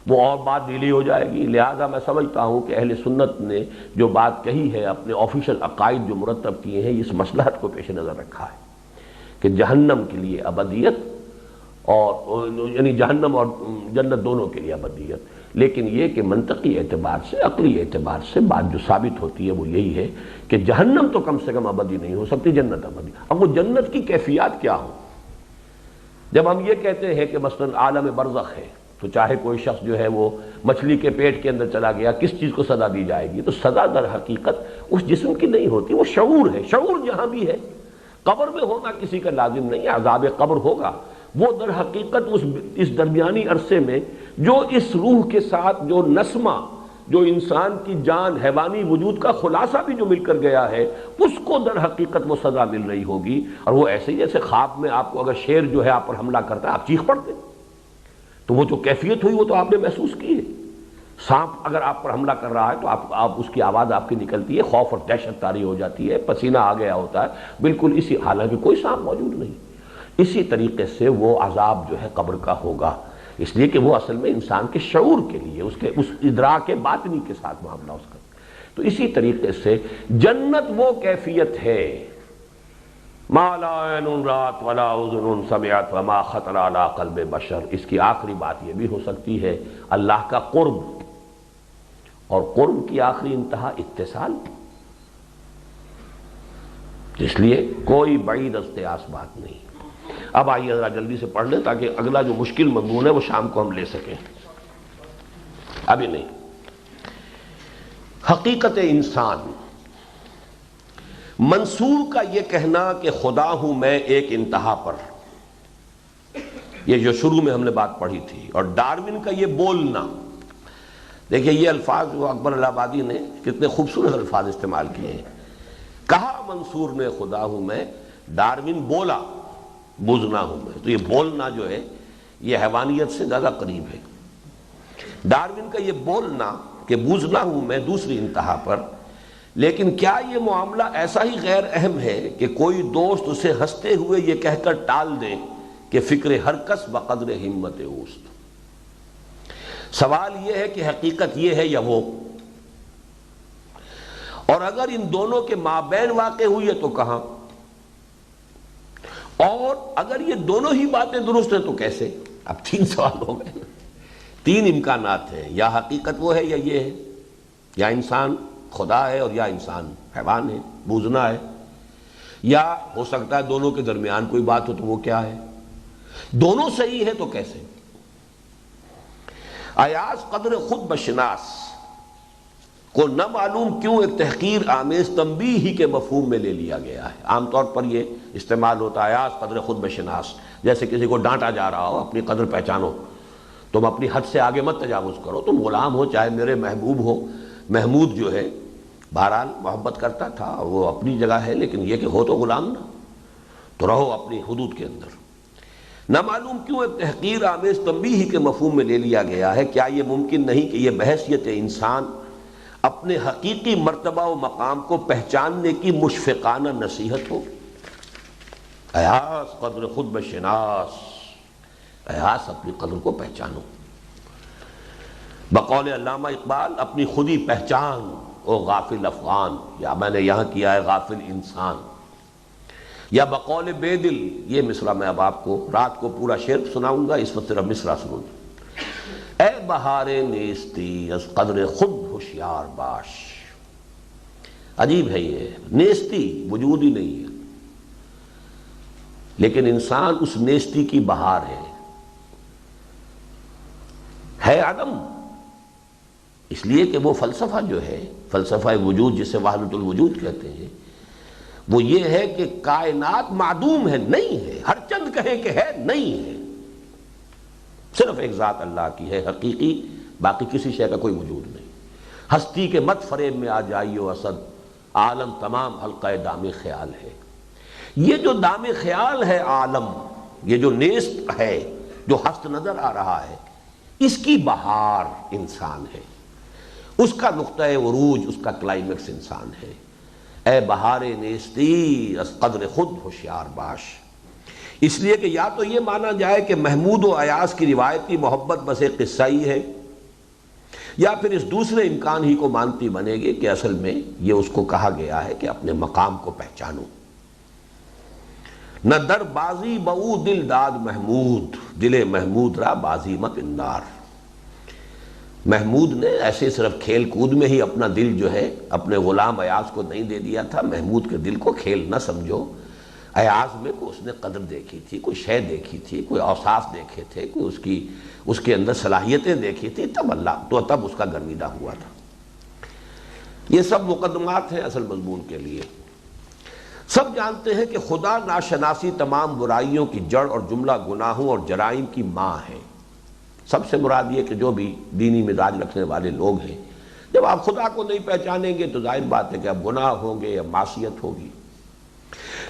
وہ اور بات ڈھیلی ہو جائے گی۔ لہذا میں سمجھتا ہوں کہ اہل سنت نے جو بات کہی ہے، اپنے آفیشل عقائد جو مرتب کیے ہیں، اس مصلحت کو پیش نظر رکھا ہے کہ جہنم کے لیے ابدیت، اور یعنی جہنم اور جنت دونوں کے لیے ابدیت، لیکن یہ کہ منطقی اعتبار سے، عقلی اعتبار سے بات جو ثابت ہوتی ہے وہ یہی ہے کہ جہنم تو کم سے کم ابدی نہیں ہو سکتی، جنت ابدی۔ اب وہ جنت کی کیفیات کیا ہوں؟ جب ہم یہ کہتے ہیں کہ مثلا عالم برزخ ہے، تو چاہے کوئی شخص جو ہے وہ مچھلی کے پیٹ کے اندر چلا گیا، کس چیز کو سزا دی جائے گی؟ تو سزا در حقیقت اس جسم کی نہیں ہوتی، وہ شعور ہے، شعور جہاں بھی ہے، قبر میں ہونا کسی کا لازم نہیں ہے، عذاب قبر ہوگا، وہ در حقیقت اس درمیانی عرصے میں جو اس روح کے ساتھ جو نسمہ، جو انسان کی جان، حیوانی وجود کا خلاصہ بھی جو مل کر گیا ہے، اس کو در حقیقت وہ سزا مل رہی ہوگی۔ اور وہ ایسے ہی جیسے خواب میں آپ کو اگر شیر جو ہے آپ پر حملہ کرتا ہے، آپ چیخ پڑتے، تو وہ جو کیفیت ہوئی وہ تو آپ نے محسوس کی ہے۔ سانپ اگر آپ پر حملہ کر رہا ہے تو آپ اس کی آواز آپ کی نکلتی ہے، خوف اور دہشت طاری ہو جاتی ہے، پسینہ آ گیا ہوتا ہے، بالکل اسی، حالانکہ کوئی سانپ موجود نہیں۔ اسی طریقے سے وہ عذاب جو ہے قبر کا ہوگا، اس لیے کہ وہ اصل میں انسان کے شعور کے لیے، اس ادراک باطنی کے ساتھ معاملہ اس کا۔ تو اسی طریقے سے جنت وہ کیفیت ہے، ما لا عین رات ولا اذن سمعت وما خطر علی قلب بشر۔ اس کی آخری بات یہ بھی ہو سکتی ہے اللہ کا قرب، اور قرب کی آخری انتہا اتصال، اس لیے کوئی بعید از قیاس بات نہیں۔ اب آئیے ذرا جلدی سے پڑھ لیں تاکہ اگلا جو مشکل مضمون ہے وہ شام کو ہم لے سکیں، ابھی نہیں۔ حقیقت انسان، منصور کا یہ کہنا کہ خدا ہوں میں ایک انتہا پر، یہ جو شروع میں ہم نے بات پڑھی تھی، اور ڈارون کا یہ بولنا، دیکھیں یہ الفاظ وہ اکبر الہ آبادی نے کتنے خوبصورت الفاظ استعمال کیے ہیں۔ کہا منصور نے خدا ہوں میں، ڈارون بولا بوزنا ہوں میں، تو یہ بولنا جو ہے یہ حیوانیت سے زیادہ قریب ہے۔ ڈارون کا یہ بولنا کہ بوزنا ہوں میں دوسری انتہا پر، لیکن کیا یہ معاملہ ایسا ہی غیر اہم ہے کہ کوئی دوست اسے ہنستے ہوئے یہ کہہ کر ٹال دے کہ فکر ہر کس بقدر ہمت اوست؟ سوال یہ ہے کہ حقیقت یہ ہے یا وہ، اور اگر ان دونوں کے مابین واقع ہوئی ہے تو کہاں، اور اگر یہ دونوں ہی باتیں درست ہیں تو کیسے؟ اب تین سوال ہو گئے، تین امکانات ہیں، یا حقیقت وہ ہے یا یہ ہے، یا انسان خدا ہے اور یا انسان حیوان ہے بوزنا ہے، یا ہو سکتا ہے دونوں کے درمیان کوئی بات ہو تو وہ کیا ہے؟ دونوں صحیح ہے تو کیسے؟ ایاز قدر خود بشناس کو نہ معلوم کیوں ایک تحقیر آمیز تنبیہ ہی کے مفہوم میں لے لیا گیا ہے۔ عام طور پر یہ استعمال ہوتا ہے ایاز قدر خود بشناس، جیسے کسی کو ڈانٹا جا رہا ہو، اپنی قدر پہچانو، تم اپنی حد سے آگے مت تجاوز کرو، تم غلام ہو چاہے میرے محبوب ہو۔ محمود جو ہے بہرحال محبت کرتا تھا، وہ اپنی جگہ ہے، لیکن یہ کہ ہو تو غلام نہ، تو رہو اپنی حدود کے اندر۔ نہ معلوم کیوں ایک تحقیر آمیز تنبیہ ہی کے مفہوم میں لے لیا گیا ہے۔ کیا یہ ممکن نہیں کہ یہ بحیثیت انسان اپنے حقیقی مرتبہ و مقام کو پہچاننے کی مشفقانہ نصیحت ہو؟ ایاس قدر خود بشناس، ایاس اپنی قدر کو پہچانو۔ بقول علامہ اقبال اپنی خودی پہچان او غافل افغان، یا میں نے یہاں کیا ہے غافل انسان، یا بقول بے دل، یہ مصرع میں اب آپ کو رات کو پورا شعر سناؤں گا، اس وقت صرف مصرع سنوں۔ اے بہار نیستی از قدر خود ہوشیار باش۔ عجیب ہے یہ، نیستی وجود ہی نہیں ہے، لیکن انسان اس نیستی کی بہار ہے عدم، اس لیے کہ وہ فلسفہ جو ہے، فلسفہ وجود جسے وحدت الوجود کہتے ہیں، وہ یہ ہے کہ کائنات معدوم ہے، نہیں ہے، ہر چند کہیں کہ ہے، نہیں ہے، صرف ایک ذات اللہ کی ہے حقیقی، باقی کسی شے کا کوئی وجود نہیں۔ ہستی کے مت فریب میں آ جائیو اسد، عالم تمام حلقہ دام خیال ہے۔ یہ جو دام خیال ہے عالم، یہ جو نیست ہے، جو ہست نظر آ رہا ہے، اس کی بہار انسان ہے، اس کا نقطہ عروج، اس کا کلائمیکس انسان ہے۔ اے بہار نیستی از قدر خود ہوشیار باش، اس لیے کہ یا تو یہ مانا جائے کہ محمود و ایاز کی روایتی محبت بس ایک قصہ ہی ہے، یا پھر اس دوسرے امکان ہی کو مانتی بنے گی کہ اصل میں یہ اس کو کہا گیا ہے کہ اپنے مقام کو پہچانو۔ نہ در بازی بہو دل داد محمود، دل محمود را بازی مت اندار۔ محمود نے ایسے صرف کھیل کود میں ہی اپنا دل جو ہے اپنے غلام ایاز کو نہیں دے دیا تھا، محمود کے دل کو کھیل نہ سمجھو۔ ایاز میں کوئی اس نے قدر دیکھی تھی، کوئی شے دیکھی تھی، کوئی اوصاف دیکھے تھے، کوئی اس کے اندر صلاحیتیں دیکھی تھی، تب اس کا گرویدہ ہوا تھا۔ یہ سب مقدمات ہیں اصل مضمون کے لیے۔ سب جانتے ہیں کہ خدا ناشناسی تمام برائیوں کی جڑ اور جملہ گناہوں اور جرائم کی ماں ہے۔ سب سے مراد یہ کہ جو بھی دینی مزاج رکھنے والے لوگ ہیں، جب آپ خدا کو نہیں پہچانیں گے تو ظاہر بات ہے کہ اب گناہ ہوں گے یا معصیت ہوگی،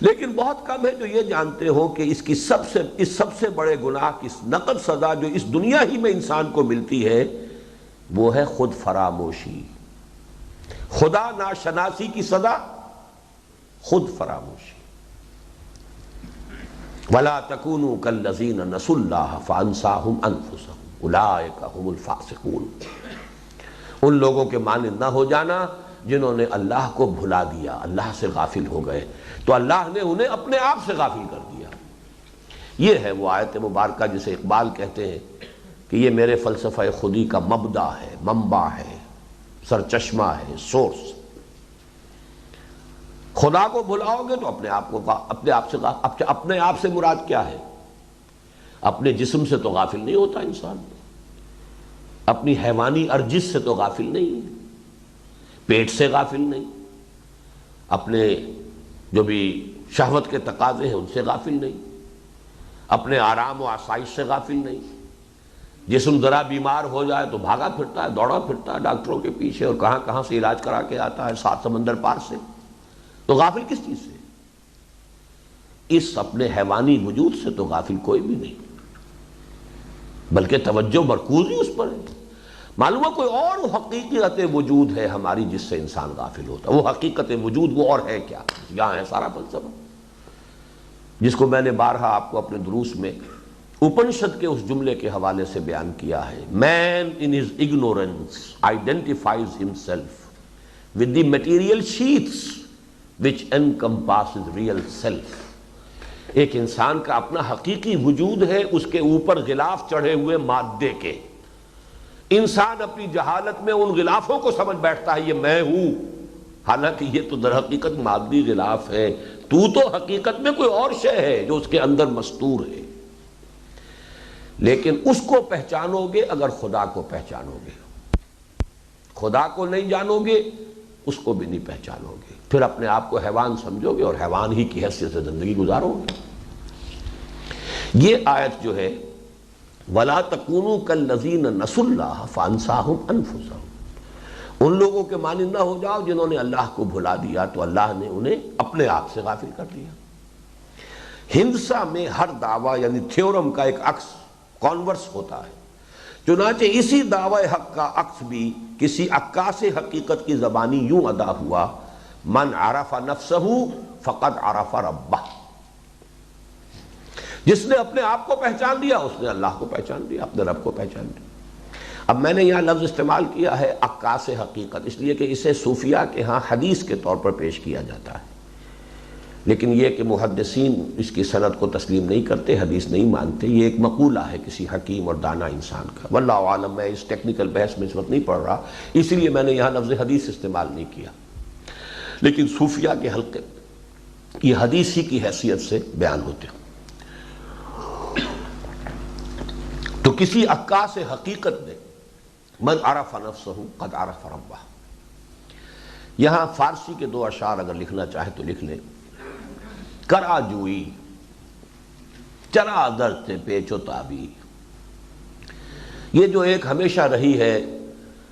لیکن بہت کم ہے جو یہ جانتے ہو کہ اس سب سے بڑے گناہ کی نقد سزا جو اس دنیا ہی میں انسان کو ملتی ہے وہ ہے خود فراموشی۔ خدا ناشناسی کی سزا خود فراموشی۔ وَلَا تَكُونُوا كَالَّذِينَ نَسُوا اللَّهَ فَأَنسَاهُمْ أَنفُسَهُمْ أُولَٰئِكَ هُمُ الْفَاسِقُونَ۔ ان لوگوں کے مانند نہ ہو جانا جنہوں نے اللہ کو بھلا دیا، اللہ سے غافل ہو گئے، تو اللہ نے انہیں اپنے آپ سے غافل کر دیا۔ یہ ہے وہ آیت مبارکہ جسے اقبال کہتے ہیں کہ یہ میرے فلسفہ خودی کا مبدا ہے، منبع ہے، سرچشمہ ہے، سورس۔ خدا کو بھلاؤ گے تو اپنے آپ سے مراد کیا ہے؟ اپنے جسم سے تو غافل نہیں ہوتا انسان، اپنی حیوانی ارجس سے تو غافل نہیں، پیٹ سے غافل نہیں، اپنے جو بھی شہوت کے تقاضے ہیں ان سے غافل نہیں، اپنے آرام و آسائش سے غافل نہیں۔ جسم ذرا بیمار ہو جائے تو بھاگا پھرتا ہے، دوڑا پھرتا ہے ڈاکٹروں کے پیچھے، اور کہاں کہاں سے علاج کرا کے آتا ہے، 7 سمندر پار سے۔ تو غافل کس چیز سے؟ اس اپنے حیوانی وجود سے تو غافل کوئی بھی نہیں، بلکہ توجہ مرکوز ہی اس پر ہے۔ معلوم ہے کوئی اور حقیقت وجود ہے ہماری جس سے انسان غافل ہوتا ہے. وہ حقیقت وجود وہ اور ہے کیا؟ یہاں ہے سارا فلسفہ، جس کو میں نے بارہا آپ کو اپنے دروس میں اپنشد کے اس جملے کے حوالے سے بیان کیا ہے. Man in his ignorance identifies himself with the material sheaths which encompasses real self. ایک انسان کا اپنا حقیقی وجود ہے، اس کے اوپر غلاف چڑھے ہوئے مادے کے. انسان اپنی جہالت میں ان غلافوں کو سمجھ بیٹھتا ہے یہ میں ہوں، حالانکہ یہ تو در حقیقت مادی غلاف ہے. تو حقیقت میں کوئی اور شے ہے جو اس کے اندر مستور ہے. لیکن اس کو پہچانو گے اگر خدا کو پہچانو گے. خدا کو نہیں جانو گے اس کو بھی نہیں پہچانو گے، پھر اپنے آپ کو حیوان سمجھو گے اور حیوان ہی کی حیثیت سے زندگی گزارو گے. یہ آیت جو ہے وَلَا تَكُونُوا كَالَّذِينَ نَسُوا اللَّهَ فَأَنسَاهُمْ أَنفُسَهُمْ، ان لوگوں کے مانند نہ ہو جاؤ جنہوں نے اللہ کو بھلا دیا تو اللہ نے انہیں اپنے آپ سے غافل کر دیا. ہندسا میں ہر دعویٰ یعنی تھیورم کا ایک عکس کانورس ہوتا ہے، چنانچہ اسی دعوی حق کا عکس بھی کسی عکاس حقیقت کی زبانی یوں ادا ہوا من عرف نفسہ فقد عرف ربہ. جس نے اپنے آپ کو پہچان لیا اس نے اللہ کو پہچان لیا، اپنے رب کو پہچان لیا. اب میں نے یہاں لفظ استعمال کیا ہے عکاس حقیقت، اس لیے کہ اسے صوفیہ کے ہاں حدیث کے طور پر پیش کیا جاتا ہے، لیکن یہ کہ محدثین اس کی سند کو تسلیم نہیں کرتے، حدیث نہیں مانتے. یہ ایک مقولہ ہے کسی حکیم اور دانا انسان کا. واللہ عالم، میں اس ٹیکنیکل بحث میں اس وقت نہیں پڑھ رہا، اسی لیے میں نے یہاں لفظ حدیث استعمال نہیں کیا. لیکن صوفیہ کے حلقے یہ حدیث ہی کی حیثیت سے بیان ہوتے ہیں. تو کسی عکاس حقیقت نے من عرف نفسہ قد عرف ربہ. یہاں فارسی کے دو اشعار اگر لکھنا چاہے تو لکھ لیں. کرا جوئی چرا درد پیچ و تابی. یہ جو ایک ہمیشہ رہی ہے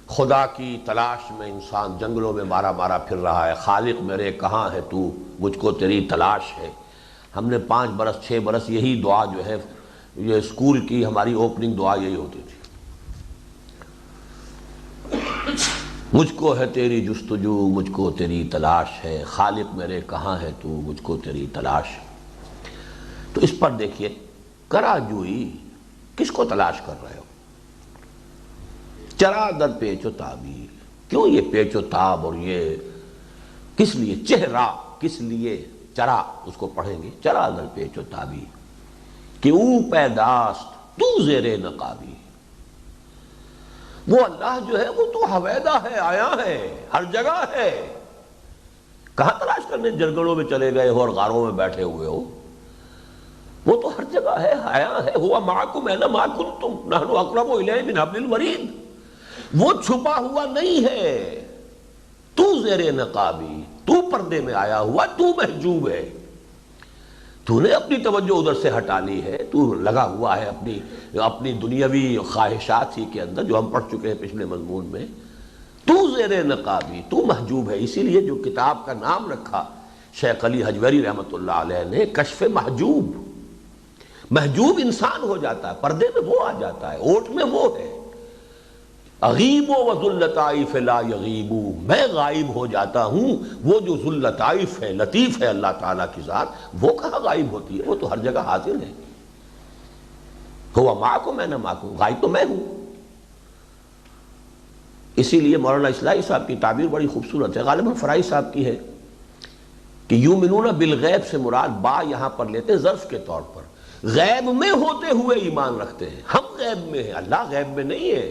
خدا کی تلاش میں انسان جنگلوں میں مارا مارا پھر رہا ہے، خالق میرے کہاں ہے تو، مجھ کو تیری تلاش ہے. ہم نے 5 برس 6 برس یہی دعا جو ہے، یہ اسکول کی ہماری اوپننگ دعا یہی ہوتی تھی، مجھ کو ہے تیری جستجو، مجھ کو تیری تلاش ہے، خالق میرے کہاں ہے تو، مجھ کو تیری تلاش. تو اس پر دیکھیے کرا جوئی، کس کو تلاش کر رہے ہو؟ چرا در پیچ و تابی، کیوں یہ پیچ و تاب اور یہ کس لیے؟ چہرہ کس لیے؟ چرا اس کو پڑھیں گے چرا در پیچ و تابی کہ او پیداست تو زیر نقابی. وہ اللہ جو ہے وہ تو حویدہ ہے، آیا ہے، ہر جگہ ہے. کہاں تلاش کرنے جنگلوں میں چلے گئے ہو اور غاروں میں بیٹھے ہوئے ہو؟ وہ تو ہر جگہ ہے، آیا ہے. ہوا معکم اینما کنتم نحن اقرب الیہ من حبل الورید. وہ چھپا ہوا نہیں ہے، تو زیر نقابی، تو پردے میں آیا ہوا، تو محجوب ہے. تو نے اپنی توجہ ادھر سے ہٹا لی ہے، تو لگا ہوا ہے اپنی دنیاوی خواہشات ہی کے اندر، جو ہم پڑھ چکے ہیں پچھلے مضمون میں. تو زیر نقابی، تو محجوب ہے. اسی لیے جو کتاب کا نام رکھا شیخ علی حجویری رحمۃ اللہ علیہ نے کشف محجوب. محجوب انسان ہو جاتا ہے، پردے میں وہ آ جاتا ہے، اوٹ میں وہ ہے. اغیب و ذو اللطائف لا یغیب، میں غائب ہو جاتا ہوں. وہ جو ذو اللطائف ہے، لطیف ہے اللہ تعالیٰ کی ذات، وہ کہاں غائب ہوتی ہے؟ وہ تو ہر جگہ حاضر ہے. ہوا معکم میں نہ معکم، غائب تو میں ہوں. اسی لیے مولانا اصلاحی صاحب کی تعبیر بڑی خوبصورت ہے، غالباً فرائی صاحب کی ہے، کہ یؤمنون بالغیب سے مراد با یہاں پر لیتے ظرف کے طور پر، غیب میں ہوتے ہوئے ایمان رکھتے ہیں. ہم غیب میں ہیں، اللہ غیب میں نہیں ہے.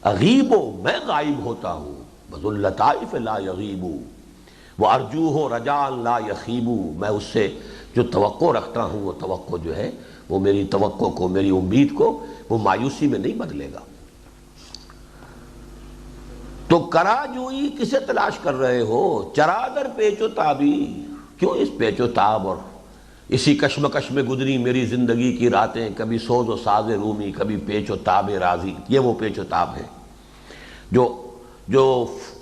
اغیبو، میں غائب ہوتا ہوں. بذو اللطائف لا یغیبو وارجوہ رجاء لا یخیبو، میں اس سے جو توقع رکھتا ہوں وہ توقع جو ہے وہ میری توقع کو، میری امید کو وہ مایوسی میں نہیں بدلے گا. تو کرا جوئی کسے تلاش کر رہے ہو؟ چرا در پیچ و تابی، کیوں اس پیچ و تاب اور اسی کشمکش میں گزری میری زندگی کی راتیں، کبھی سوز و ساز رومی، کبھی پیچ و تاب راضی. یہ وہ پیچ و تاب ہے جو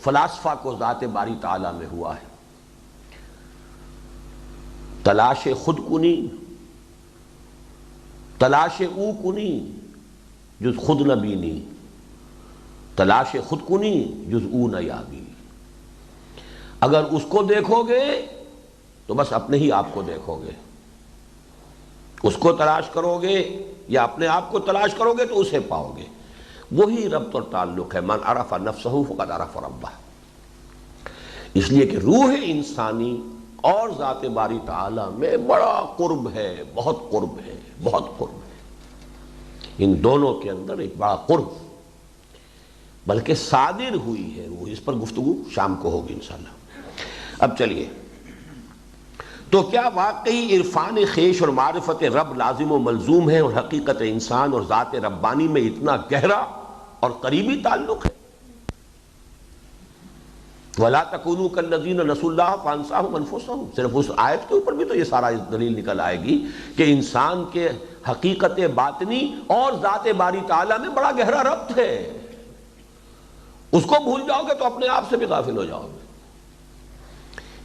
فلاسفہ کو ذات باری تعالیٰ میں ہوا ہے. تلاش خود کنی، تلاش او کنی، جز خود نہ بینی، تلاش خود کنی جز او نہ یابی۔ اگر اس کو دیکھو گے تو بس اپنے ہی آپ کو دیکھو گے، اس کو تلاش کرو گے یا اپنے آپ کو تلاش کرو گے تو اسے پاؤ گے۔ وہی ربط اور تعلق ہے، من عرف نفسہ فقد عرف ربہ۔ اس لیے کہ روح انسانی اور ذات باری تعالی میں بڑا قرب ہے، بہت قرب ہے، بہت قرب ہے۔ ان دونوں کے اندر ایک بڑا قرب بلکہ صادر ہوئی ہے روح۔ اس پر گفتگو شام کو ہوگی انشاءاللہ۔ اب چلیے، تو کیا واقعی عرفان خیش اور معرفت رب لازم و ملزوم ہے اور حقیقت انسان اور ذات ربانی میں اتنا گہرا اور قریبی تعلق ہے؟ وَلَا تَكُونُوا كَالَّذِينَ نَسُوا اللَّهَ فَأَنسَاهُمْ أَنفُسَهُمْ۔ صرف اس آیت کے اوپر بھی تو یہ سارا دلیل نکل آئے گی کہ انسان کے حقیقت باطنی اور ذات باری تعالیٰ میں بڑا گہرا ربط ہے۔ اس کو بھول جاؤ گے تو اپنے آپ سے بھی غافل ہو جاؤ گے۔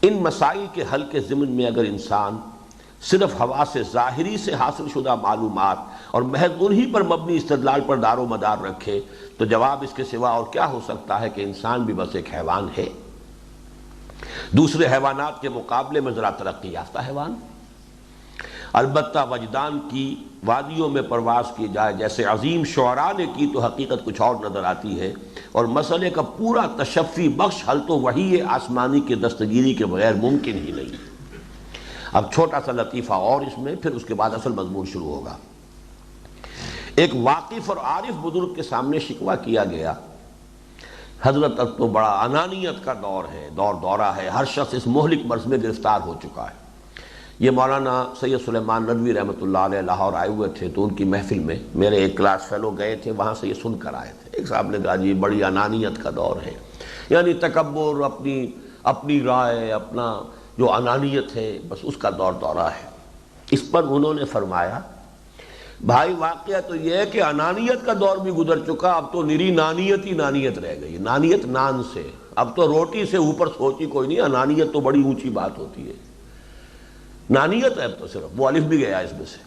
ان مسائل کے حل کے ضمن میں اگر انسان صرف حواس ظاہری سے حاصل شدہ معلومات اور محض انہی پر مبنی استدلال پر دار و مدار رکھے تو جواب اس کے سوا اور کیا ہو سکتا ہے کہ انسان بھی بس ایک حیوان ہے، دوسرے حیوانات کے مقابلے میں ذرا ترقی یافتہ حیوان۔ البتہ وجدان کی وادیوں میں پرواز کی جائے جیسے عظیم شعراء نے کی تو حقیقت کچھ اور نظر آتی ہے، اور مسئلے کا پورا تشفی بخش حل تو وحی آسمانی کے دستگیری کے بغیر ممکن ہی نہیں۔ اب چھوٹا سا لطیفہ اور اس میں، پھر اس کے بعد اصل مضمون شروع ہوگا۔ ایک واقف اور عارف بزرگ کے سامنے شکوہ کیا گیا، حضرت اب تو بڑا انانیت کا دور ہے، دورہ ہے، ہر شخص اس مہلک مرض میں گرفتار ہو چکا ہے۔ یہ مولانا سید سلیمان ندوی رحمۃ اللہ علیہ لاہور آئے ہوئے تھے، تو ان کی محفل میں میرے ایک کلاس فیلو گئے تھے، وہاں سے یہ سن کر آئے تھے۔ ایک صاحب نے کہا جی بڑی انانیت کا دور ہے، یعنی تکبر، اپنی رائے، اپنا جو انانیت ہے، بس اس کا دورہ ہے۔ اس پر انہوں نے فرمایا بھائی واقعہ تو یہ ہے کہ انانیت کا دور بھی گزر چکا، اب تو نری نانیت ہی نانیت رہ گئی۔ نانیت نان سے، اب تو روٹی سے اوپر سوچی کوئی نہیں، انانیت تو بڑی اونچی بات ہوتی ہے۔ نانیت ہے اب تو صرف، وہ الف بھی گیا اس میں سے۔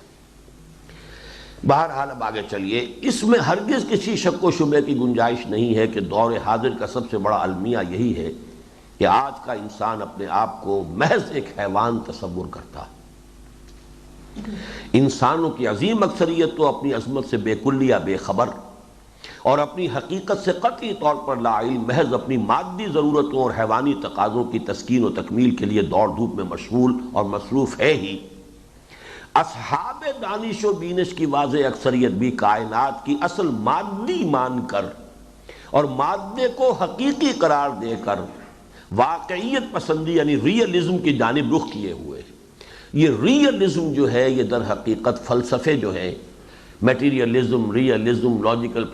بہرحال اب آگے چلیے، اس میں ہرگز کسی شک و شبہ کی گنجائش نہیں ہے کہ دور حاضر کا سب سے بڑا المیہ یہی ہے کہ آج کا انسان اپنے آپ کو محض ایک حیوان تصور کرتا ہے۔ انسانوں کی عظیم اکثریت تو اپنی عظمت سے بے کلیہ بے خبر اور اپنی حقیقت سے قطعی طور پر لا علم، محض اپنی مادی ضرورتوں اور حیوانی تقاضوں کی تسکین و تکمیل کے لیے دوڑ دھوپ میں مشغول اور مصروف ہے ہی۔ اصحاب دانش و بینش کی واضح اکثریت بھی کائنات کی اصل مادی مان کر اور مادے کو حقیقی قرار دے کر واقعیت پسندی یعنی ریئلزم کی جانب رخ کیے ہوئے ہیں۔ یہ ریئلزم جو ہے یہ در حقیقت فلسفے جو ہے، میٹیریلزم، ریئلزم، لاجیکل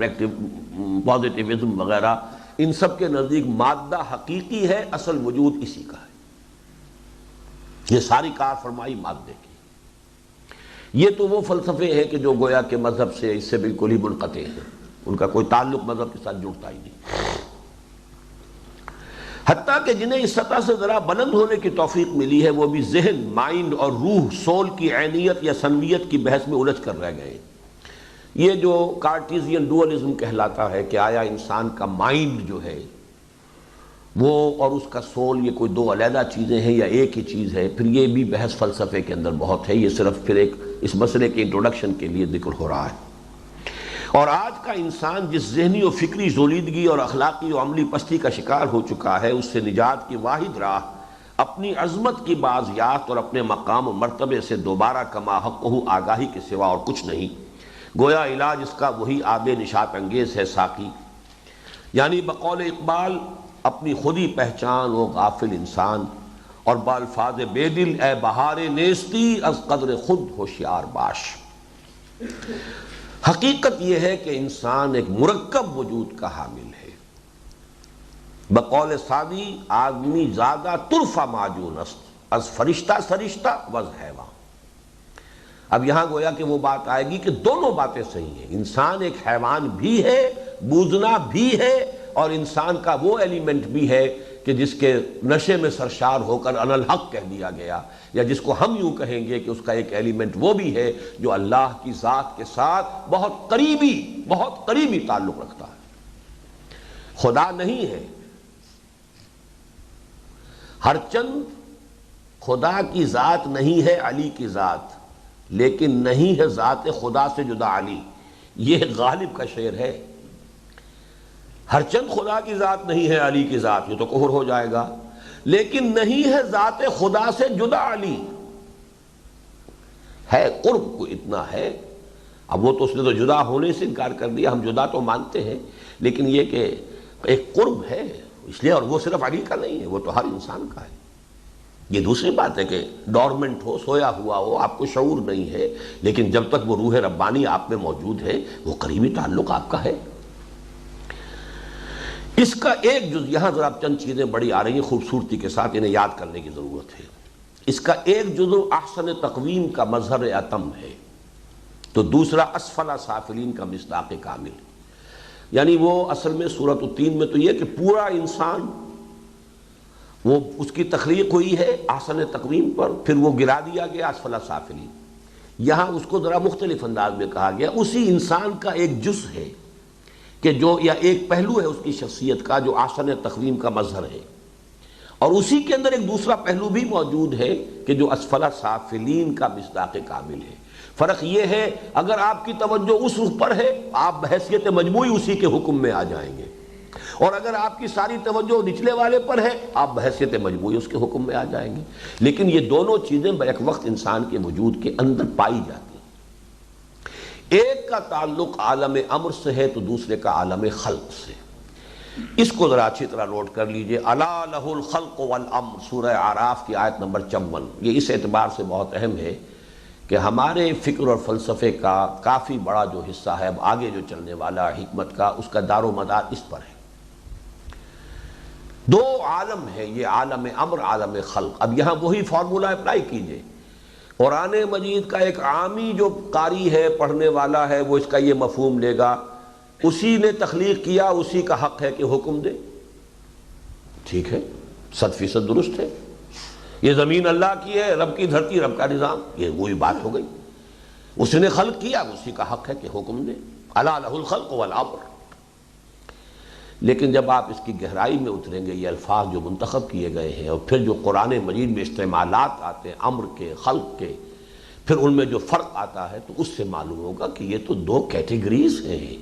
پازیٹیوزم وغیرہ، ان سب کے نزدیک مادہ حقیقی ہے، اصل وجود اسی کا ہے۔ یہ ساری کار فرمائی مادے کی۔ یہ تو وہ فلسفے ہیں کہ جو گویا کہ مذہب سے اس سے بالکل ہی منقطع ہیں، ان کا کوئی تعلق مذہب کے ساتھ جڑتا ہی نہیں، حتیٰ کہ جنہیں اس سطح سے ذرا بلند ہونے کی توفیق ملی ہے وہ بھی ذہن، مائنڈ اور روح، سول کی عینیت یا سنویت کی بحث میں الجھ کر رہ گئے۔ یہ جو کارٹیزین ڈوئلزم کہلاتا ہے کہ آیا انسان کا مائنڈ جو ہے وہ اور اس کا سول یہ کوئی دو علیحدہ چیزیں ہیں یا ایک ہی چیز ہے، پھر یہ بھی بحث فلسفے کے اندر بہت ہے۔ یہ صرف پھر ایک اس مسئلے کے انٹروڈکشن کے لیے ذکر ہو رہا ہے۔ اور آج کا انسان جس ذہنی و فکری زولیدگی اور اخلاقی و عملی پستی کا شکار ہو چکا ہے، اس سے نجات کی واحد راہ اپنی عظمت کی بازیافت اور اپنے مقام و مرتبے سے دوبارہ کما حقہ آگاہی کے سوا اور کچھ نہیں۔ گویا علاج اس کا وہی آب نشاط انگیز ہے ساقی، یعنی بقول اقبال اپنی خودی پہچان و غافل انسان، اور بالفاظ بے دل اے بہار نیستی از قدر خود ہوشیار باش۔ حقیقت یہ ہے کہ انسان ایک مرکب وجود کا حامل ہے۔ بقول سعدی آدمی زیادہ طرفہ معجون است از فرشتہ سرشتہ وز حیوان۔ اب یہاں گویا کہ وہ بات آئے گی کہ دونوں باتیں صحیح ہیں، انسان ایک حیوان بھی ہے، بوزنا بھی ہے، اور انسان کا وہ ایلیمنٹ بھی ہے کہ جس کے نشے میں سرشار ہو کر انا الحق کہہ دیا گیا، یا جس کو ہم یوں کہیں گے کہ اس کا ایک ایلیمنٹ وہ بھی ہے جو اللہ کی ذات کے ساتھ بہت قریبی تعلق رکھتا ہے۔ خدا نہیں ہے، ہر چند خدا کی ذات نہیں ہے علی کی ذات، لیکن نہیں ہے ذات خدا سے جدا علی۔ یہ غالب کا شعر ہے۔ ہر چند خدا کی ذات نہیں ہے علی کی ذات، یہ تو کفر ہو جائے گا، لیکن نہیں ہے ذات خدا سے جدا علی۔ ہے قرب کو اتنا ہے، اب وہ تو اس نے تو جدا ہونے سے انکار کر دیا، ہم جدا تو مانتے ہیں، لیکن یہ کہ ایک قرب ہے اس لیے، اور وہ صرف علی کا نہیں ہے، وہ تو ہر انسان کا ہے۔ یہ دوسری بات ہے کہ ڈورمنٹ ہو، سویا ہوا ہو، آپ کو شعور نہیں ہے، لیکن جب تک وہ روح ربانی آپ میں موجود ہے وہ قریبی تعلق آپ کا ہے۔ اس کا ایک جز، یہاں ذرا چند چیزیں بڑی آ رہی ہیں خوبصورتی کے ساتھ، انہیں یاد کرنے کی ضرورت ہے۔ اس کا ایک جزو احسن تقویم کا مظہر اتم ہے، تو دوسرا اسفل سافلین کا مصداق کامل، یعنی وہ اصل میں سورۃ التین میں تو یہ کہ پورا انسان وہ اس کی تخلیق ہوئی ہے احسن تقویم پر، پھر وہ گرا دیا گیا اسفل سافلین۔ یہاں اس کو ذرا مختلف انداز میں کہا گیا، اسی انسان کا ایک جز ہے کہ جو، یا ایک پہلو ہے اس کی شخصیت کا جو احسن تقویم کا مظہر ہے، اور اسی کے اندر ایک دوسرا پہلو بھی موجود ہے کہ جو اسفل سافلین کا مصداق کامل ہے۔ فرق یہ ہے اگر آپ کی توجہ اس رخ پر ہے آپ بحیثیت مجموعی اسی کے حکم میں آ جائیں گے، اور اگر آپ کی ساری توجہ نچلے والے پر ہے آپ بحیثیت مجموعی اس کے حکم میں آ جائیں گے۔ لیکن یہ دونوں چیزیں بیک وقت انسان کے وجود کے اندر پائی جاتی ہیں۔ ایک کا تعلق عالم امر سے ہے تو دوسرے کا عالم خلق سے۔ اس کو ذرا اچھی طرح نوٹ کر لیجئے، الا لہ الخلق والامر، سورہ اعراف کی آیت نمبر 54۔ یہ اس اعتبار سے بہت اہم ہے کہ ہمارے فکر اور فلسفے کا کافی بڑا جو حصہ ہے اب آگے جو چلنے والا حکمت کا، اس کا دار و مدار اس پر ہے۔ دو عالم ہے یہ، عالم امر، عالم خلق۔ اب یہاں وہی فارمولہ اپلائی کیجئے۔ قرآن مجید کا ایک عامی جو قاری ہے، پڑھنے والا ہے، وہ اس کا یہ مفہوم لے گا اسی نے تخلیق کیا، اسی کا حق ہے کہ حکم دے۔ ٹھیک ہے، 100% درست ہے۔ یہ زمین اللہ کی ہے، رب کی دھرتی رب کا نظام، یہ وہی بات ہو گئی۔ اس نے خلق کیا، اسی کا حق ہے کہ حکم دے۔ الا لہ الخلق والامر۔ لیکن جب آپ اس کی گہرائی میں اتریں گے، یہ الفاظ جو منتخب کیے گئے ہیں اور پھر جو قرآن مجید میں استعمالات آتے ہیں امر کے، خلق کے، پھر ان میں جو فرق آتا ہے تو اس سے معلوم ہوگا کہ یہ تو دو کیٹیگریز ہیں،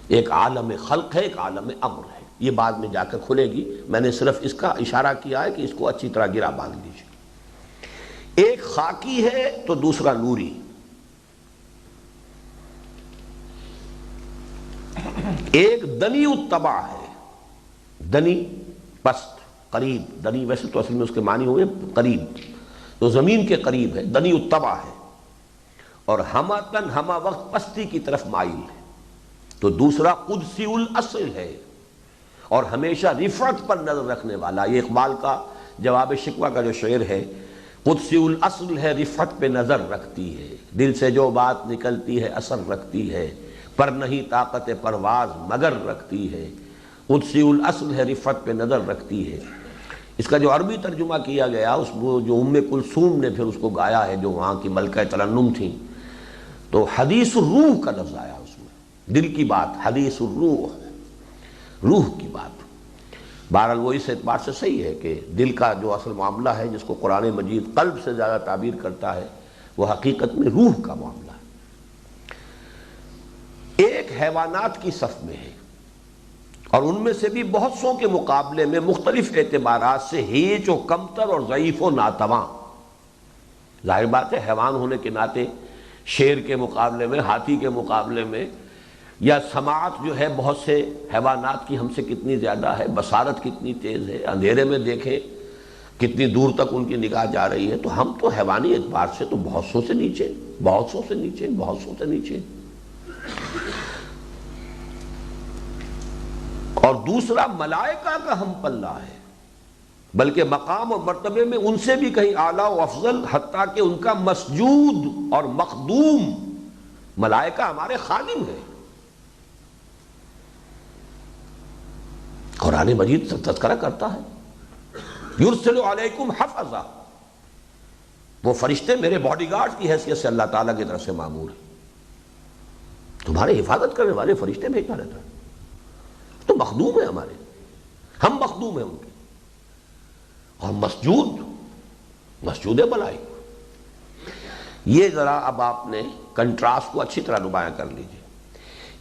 ایک عالم خلق ہے، ایک عالم امر ہے۔ یہ بعد میں جا کر کھلے گی، میں نے صرف اس کا اشارہ کیا ہے کہ اس کو اچھی طرح گرا باندھ لیجیے۔ ایک خاکی ہے تو دوسرا نوری۔ ایک دنی اتباع ہے، دنی پست، قریب، دنی ویسے تو اصل میں اس کے معنی ہوئے قریب، تو زمین کے قریب ہے، دنی اتباع ہے، اور ہمتن ہمہ وقت پستی کی طرف مائل ہے۔ تو دوسرا قدسی الاصل ہے اور ہمیشہ رفعت پر نظر رکھنے والا۔ یہ اقبال کا جواب شکوہ کا جو شعر ہے، قدسی الاصل ہے رفعت پہ نظر رکھتی ہے، دل سے جو بات نکلتی ہے اثر رکھتی ہے، پر نہیں طاقت پرواز مگر رکھتی ہے۔ قدسی الاصل ہے رفعت پہ نظر رکھتی ہے۔ اس کا جو عربی ترجمہ کیا گیا، اس کو جو ام کلثوم نے پھر اس کو گایا ہے، جو وہاں کی ملکہ ترنم تھیں، تو حدیث الروح کا لفظ آیا اس میں، دل کی بات، حدیث الروح، روح کی بات۔ بہرحال وہ اس اعتبار سے صحیح ہے کہ دل کا جو اصل معاملہ ہے، جس کو قرآن مجید قلب سے زیادہ تعبیر کرتا ہے، وہ حقیقت میں روح کا معاملہ ہے۔ ایک حیوانات کی صف میں ہے، اور ان میں سے بھی بہت سو کے مقابلے میں مختلف اعتبارات سے ہیچ و کمتر اور ضعیف و ناتواں۔ ظاہر بات ہے حیوان ہونے کے ناطے شیر کے مقابلے میں، ہاتھی کے مقابلے میں، یا سماعت جو ہے بہت سے حیوانات کی ہم سے کتنی زیادہ ہے، بصارت کتنی تیز ہے، اندھیرے میں دیکھیں کتنی دور تک ان کی نگاہ جا رہی ہے، تو ہم تو حیوانی اعتبار سے تو بہت سو سے نیچے، بہت سو سے نیچے، بہت سو سے نیچے۔ اور دوسرا ملائکہ کا ہم پلہ ہے، بلکہ مقام اور مرتبے میں ان سے بھی کہیں اعلیٰ و افضل، حتیٰ کہ ان کا مسجود اور مخدوم۔ ملائکہ ہمارے خادم ہیں۔ قرآن مجید تذکرہ کرتا ہے، یرسل علیکم حفظا، وہ فرشتے میرے باڈی گارڈ کی حیثیت سے اللہ تعالیٰ کی طرف سے معمور ہیں، تمہارے حفاظت کرنے والے فرشتے بھیجا رہتا ہے، تو مخدوم ہیں ہمارے، ہم مخدوم ہیں ان کے، اور مسجود ملائک۔ یہ ذرا اب آپ نے کنٹراسٹ کو اچھی طرح نمایاں کر لیجئے،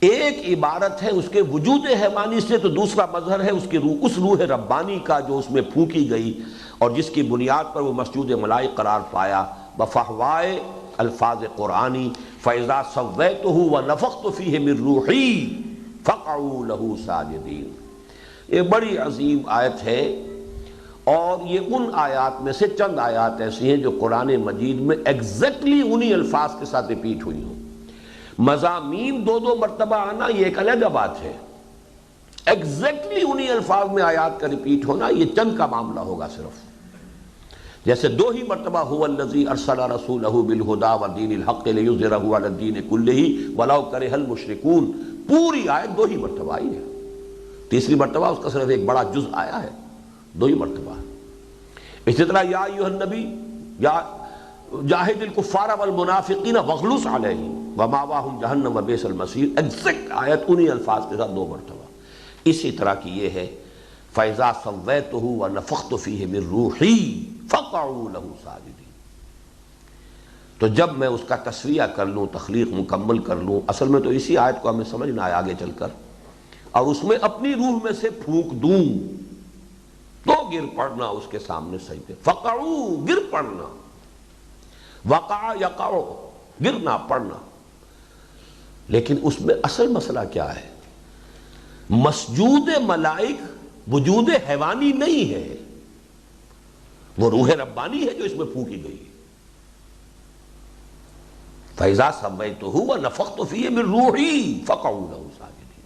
ایک عبارت ہے اس کے وجود حیوانی سے، تو دوسرا مظہر ہے اس کی روح، اس روح ربانی کا جو اس میں پھونکی گئی اور جس کی بنیاد پر وہ مسجود ملائک قرار پایا، بفحوائے الفاظ قرآنی، فَإِذَا سَوَّيْتُهُ وَنَفَخْتُ فِيهِ مِن رُوحِي فَقَعُوا لَهُ سَاجِدِينَ۔ یہ بڑی عظیم آیت ہے، اور یہ ان آیات میں سے چند آیات ایسی ہیں جو قرآن مجید میں ایگزیکٹلی انہی الفاظ کے ساتھ ریپیٹ ہوئی ہوں۔ مضامین دو دو مرتبہ آنا یہ ایک علیحدہ بات ہے، ایگزیکٹلی انہی الفاظ میں آیات کا ریپیٹ ہونا یہ چند کا معاملہ ہوگا صرف۔ جیسے دو ہی مرتبہ هو الذی ارسل رسولہ بالہدی ودین الحق لیظہرہ علی الدین کلہ ولو کرہ المشرکون، پوری آیت دو ہی مرتبہ آئی ہے، تیسری مرتبہ اس کا صرف ایک بڑا جز آیا ہے، دو ہی مرتبہ۔ اسی طرح یا ایھا النبی یا جاہد الکفار والمنافقین واغلظ علیہم ومأواہم جہنم وبئس المصیر، ایگزیکٹ آیت انہی الفاظ کے ساتھ دو مرتبہ۔ اسی طرح کی یہ ہے فَإِذَا سَوَّيْتُهُ وَنَفَخْتُ فِيهِ مِن رُوحِي فَقَعُوا لَهُ سَاجِدِينَ۔ تو جب میں اس کا تسویہ کر لوں، تخلیق مکمل کر لوں، اصل میں تو اسی آیت کو ہمیں سمجھنا ہے آگے چل کر، اور اس میں اپنی روح میں سے پھونک دوں تو گر پڑنا اس کے سامنے سجدے، فقعوا گر پڑنا، وقع یقع گرنا پڑنا۔ لیکن اس میں اصل مسئلہ کیا ہے؟ مسجود ملائک وجود حیوانی نہیں ہے، وہ روح ربانی ہے جو اس میں پھونکی گئی۔ فَإِذَا سَوَّيْتُهُ وَنَفَخْتُ فِيهِ مِن رُوحِي فَقَعُوا لَهُ سَاجِدِينَ۔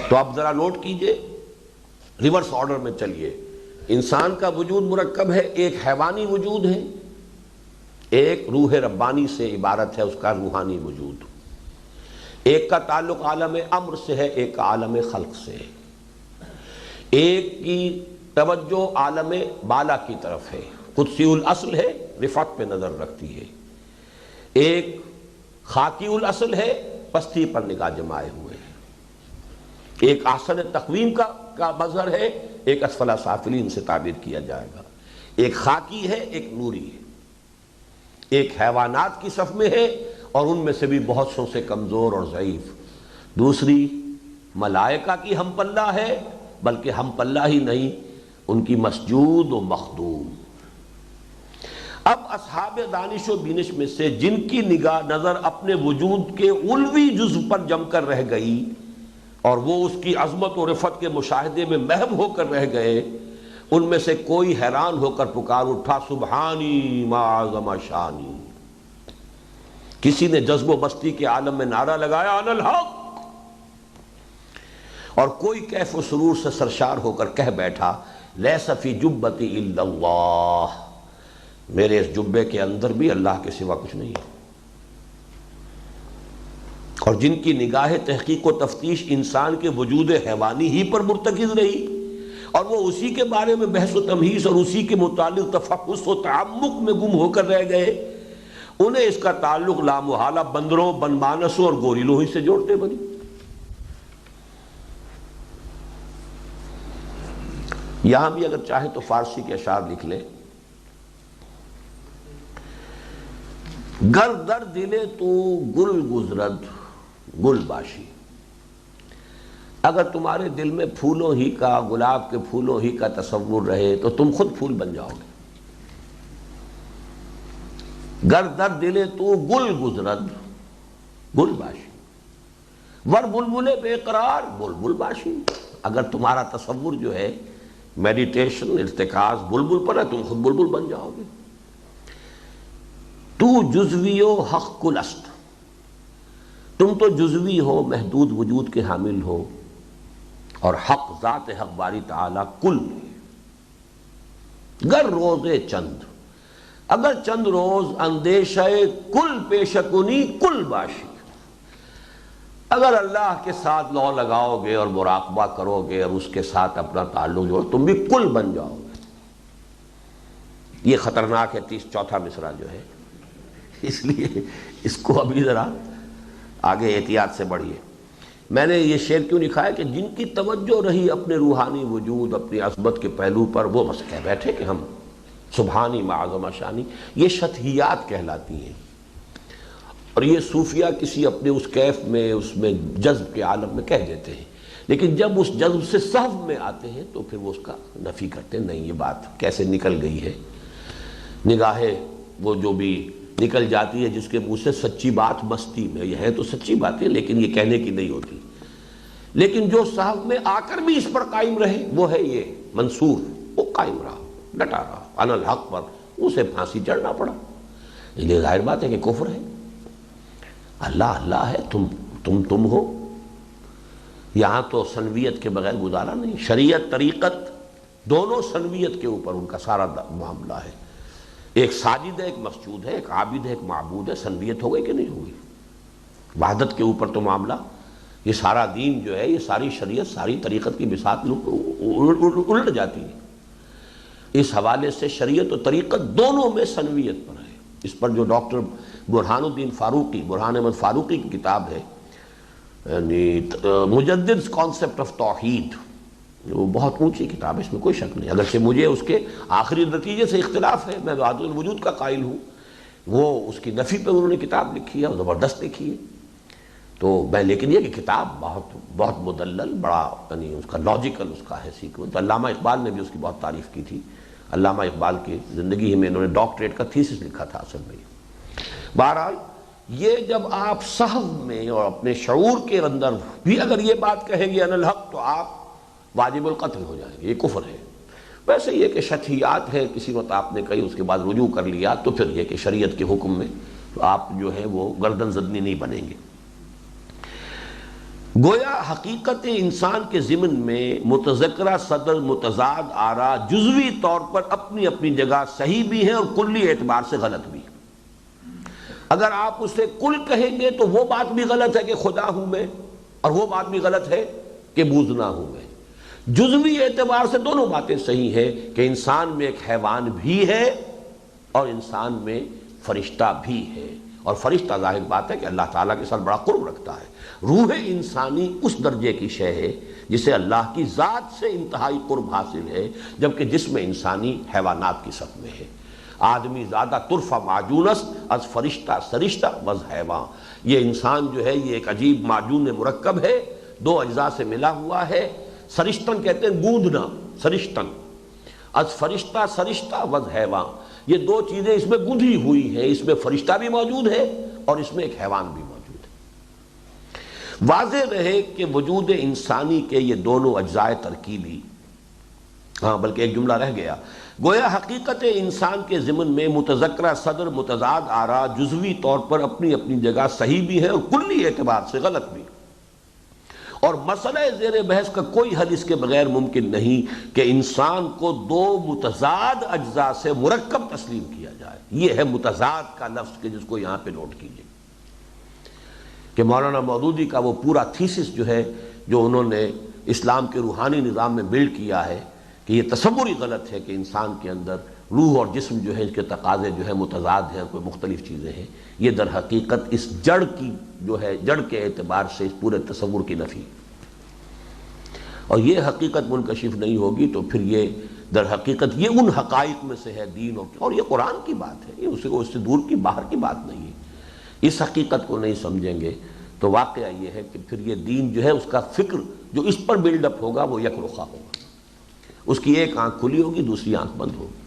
تو اب ذرا نوٹ کیجئے، ریورس آرڈر میں چلیے۔ انسان کا وجود مرکب ہے، ایک حیوانی وجود ہے، ایک روح ربانی سے عبارت ہے اس کا روحانی وجود، ایک کا تعلق عالم امر سے ہے، ایک کا عالم خلق سے ہے، ایک کی توجہ عالم بالا کی طرف ہے، قدسی الاصل ہے، رفعت پہ نظر رکھتی ہے، ایک خاکی الاصل ہے، پستی پر نگاہ جمائے ہوئے ہے، ایک احسن تقویم کا مظہر ہے، ایک اسفل سافلین سے تعبیر کیا جائے گا، ایک خاکی ہے، ایک نوری ہے، ایک حیوانات کی صف میں ہے اور ان میں سے بھی بہت سو سے کمزور اور ضعیف، دوسری ملائکہ کی ہم پلہ ہے، بلکہ ہم پلہ ہی نہیں، ان کی مسجود و مخدوم۔ اب اصحاب دانش و بینش میں سے جن کی نگاہ نظر اپنے وجود کے علوی جزو پر جم کر رہ گئی اور وہ اس کی عظمت و رفعت کے مشاہدے میں محو ہو کر رہ گئے، ان میں سے کوئی حیران ہو کر پکار اٹھا سبحانی ما اعظم شانی، کسی نے جذب و مستی کے عالم میں نعرہ لگایا انا الحق، اور کوئی کیف و سرور سے سرشار ہو کر کہہ بیٹھا لیس فی جبتی الا اللہ، میرے اس جبے کے اندر بھی اللہ کے سوا کچھ نہیں ہے۔ اور جن کی نگاہ تحقیق و تفتیش انسان کے وجود حیوانی ہی پر مرتکز رہی اور وہ اسی کے بارے میں بحث و تمہیز اور اسی کے متعلق تفحص و تعمق میں گم ہو کر رہ گئے، انہیں اس کا تعلق لامحالہ بندروں، بنمانسوں اور گوریلوں ہی سے جوڑتے بنی۔ یہاں بھی اگر چاہیں تو فارسی کے اشعار لکھ لیں، گر در دلے تو گل گزرد گل باشی، اگر تمہارے دل میں پھولوں ہی کا، گلاب کے پھولوں ہی کا تصور رہے تو تم خود پھول بن جاؤ گے۔ گر در دلے تو گل گزرد گل باشی، ور بلبلے بے قرار بلبل باشی، اگر تمہارا تصور جو ہے میڈیٹیشن، ارتکاز بلبل پر ہے، تم خود بلبل بن جاؤ گے۔ تو جزوی و حق کل است، تم تو جزوی ہو، محدود وجود کے حامل ہو، اور حق ذات حق باری تعالی کل۔ گر روز چند، اگر چند روز اندیشہ کل پیش کنی کل باشی، اگر اللہ کے ساتھ لو لگاؤ گے اور مراقبہ کرو گے اور اس کے ساتھ اپنا تعلق جوڑو، تم بھی کل بن جاؤ گے۔ یہ خطرناک ہے 34واں مصرع جو ہے، اس لیے اس کو ابھی ذرا آگے احتیاط سے بڑھیے۔ میں نے یہ شعر کیوں لکھا ہے کہ جن کی توجہ رہی اپنے روحانی وجود، اپنی عظمت کے پہلو پر، وہ بس کہہ بیٹھے کہ ہم سبحانی معظم شانی، یہ شطحیات کہلاتی ہیں۔ اور یہ صوفیہ کسی اپنے اس کیف میں، اس میں جذب کے عالم میں کہہ دیتے ہیں، لیکن جب اس جذب سے صحو میں آتے ہیں تو پھر وہ اس کا نفی کرتے ہیں، نہیں یہ بات کیسے نکل گئی ہے، نگاہیں وہ جو بھی نکل جاتی ہے جس کے منہ سے سچی بات مستی میں، یہ ہے تو سچی باتیں لیکن یہ کہنے کی نہیں ہوتی، لیکن جو صحو میں آ کر بھی اس پر قائم رہے وہ ہے یہ منصور، وہ قائم رہا، ڈٹا رہا علی الحق پر، اسے پھانسی چڑھنا پڑا۔ اس لیے ظاہر بات ہے کہ کفر ہے۔ اللہ اللہ ہے، تم ہو۔ یہاں تو سنویت کے بغیر گزارا نہیں، شریعت طریقت دونوں سنویت کے اوپر ان کا سارا معاملہ ہے۔ ایک ساجد ہے، ایک مسجود ہے، ایک عابد ہے، ایک معبود ہے، سنویت ہو گئی کہ نہیں ہوئی؟ وحدت کے اوپر تو معاملہ، یہ سارا دین جو ہے، یہ ساری شریعت، ساری طریقت کی بساط الٹ جاتی ہے۔ اس حوالے سے شریعت و طریقت دونوں میں سنویت پر ہے۔ اس پر جو ڈاکٹر برہان الدین فاروقی، برہان احمد فاروقی کی کتاب ہے، یعنی مجدد کانسیپٹ آف توحید، وہ بہت اونچی کتاب ہے، اس میں کوئی شک نہیں، اگرچہ مجھے اس کے آخری نتیجے سے اختلاف ہے، میں وحدت الوجود کا قائل ہوں، وہ اس کی نفی پہ انہوں نے کتاب لکھی ہے اور زبردست لکھی ہے، تو میں لیکن یہ کہ کتاب بہت مدلل، بڑا یعنی اس کا لاجیکل اس کا ہے سیکوینس۔ علامہ اقبال نے بھی اس کی بہت تعریف کی تھی، علامہ اقبال کی زندگی میں انہوں نے ڈاکٹریٹ کا تھیسس لکھا تھا اصل میں۔ بہرحال یہ جب آپ صحو میں اور اپنے شعور کے اندر بھی اگر یہ بات کہیں گے ان الحق، تو آپ واجب القتل ہو جائیں گے، یہ کفر ہے۔ ویسے یہ کہ شطحیات ہے، کسی وقت آپ نے کہی اس کے بعد رجوع کر لیا، تو پھر یہ کہ شریعت کے حکم میں تو آپ جو ہے وہ گردن زدنی نہیں بنیں گے۔ گویا حقیقت انسان کے ضمن میں متذکرہ صدر متضاد آرا جزوی طور پر اپنی اپنی جگہ صحیح بھی ہیں اور کلی اعتبار سے غلط بھی۔ اگر آپ اسے کل کہیں گے تو وہ بات بھی غلط ہے کہ خدا ہوں میں، اور وہ بات بھی غلط ہے کہ بوزنا ہوں میں۔ جزوی اعتبار سے دونوں باتیں صحیح ہیں کہ انسان میں ایک حیوان بھی ہے اور انسان میں فرشتہ بھی ہے، اور فرشتہ ظاہر بات ہے کہ اللہ تعالیٰ کے ساتھ بڑا قرب رکھتا ہے۔ روح انسانی اس درجے کی شے ہے جسے اللہ کی ذات سے انتہائی قرب حاصل ہے، جبکہ جسم انسانی حیوانات کی صف میں ہے۔ آدمی زیادہ طرفہ معجونس از فرشتہ سرشتہ وز حیوان، یہ انسان جو ہے یہ ایک عجیب معجون مرکب ہے، دو اجزاء سے ملا ہوا ہے۔ سرشتن کہتے ہیں گوندنا، سرشتن، از فرشتہ سرشتہ وز حیوان، یہ دو چیزیں اس میں گندھی ہوئی ہیں، اس میں فرشتہ بھی موجود ہے اور اس میں ایک حیوان بھی موجود ہے۔ واضح رہے کہ وجود انسانی کے یہ دونوں اجزاء ترکیبی، ہاں بلکہ ایک جملہ رہ گیا، گویا حقیقت انسان کے ضمن میں متذکرہ صدر متضاد آرا جزوی طور پر اپنی اپنی جگہ صحیح بھی ہے اور کلی اعتبار سے غلط بھی، اور مسئلہ زیر بحث کا کوئی حل اس کے بغیر ممکن نہیں کہ انسان کو دو متضاد اجزاء سے مرکب تسلیم کیا جائے۔ یہ ہے متضاد کا لفظ کہ جس کو یہاں پہ نوٹ کیجئے کہ مولانا مودودی کا وہ پورا تھیسس جو ہے، جو انہوں نے اسلام کے روحانی نظام میں بلڈ کیا ہے، کہ یہ تصور ہی غلط ہے کہ انسان کے اندر روح اور جسم جو ہے اس کے تقاضے جو ہے متضاد ہیں، کوئی مختلف چیزیں ہیں، یہ در حقیقت اس جڑ کی جو ہے جڑ کے اعتبار سے اس پورے تصور کی نفی، اور یہ حقیقت منکشف نہیں ہوگی تو پھر یہ در حقیقت یہ ان حقائق میں سے ہے دین، اور یہ قرآن کی بات ہے، یہ اس سے دور کی باہر کی بات نہیں ہے۔ اس حقیقت کو نہیں سمجھیں گے تو واقعہ یہ ہے کہ پھر یہ دین جو ہے اس کا فکر جو اس پر بلڈ اپ ہوگا وہ یک رخا ہوگا، اس کی ایک آنکھ کھلی ہوگی دوسری آنکھ بند ہوگی۔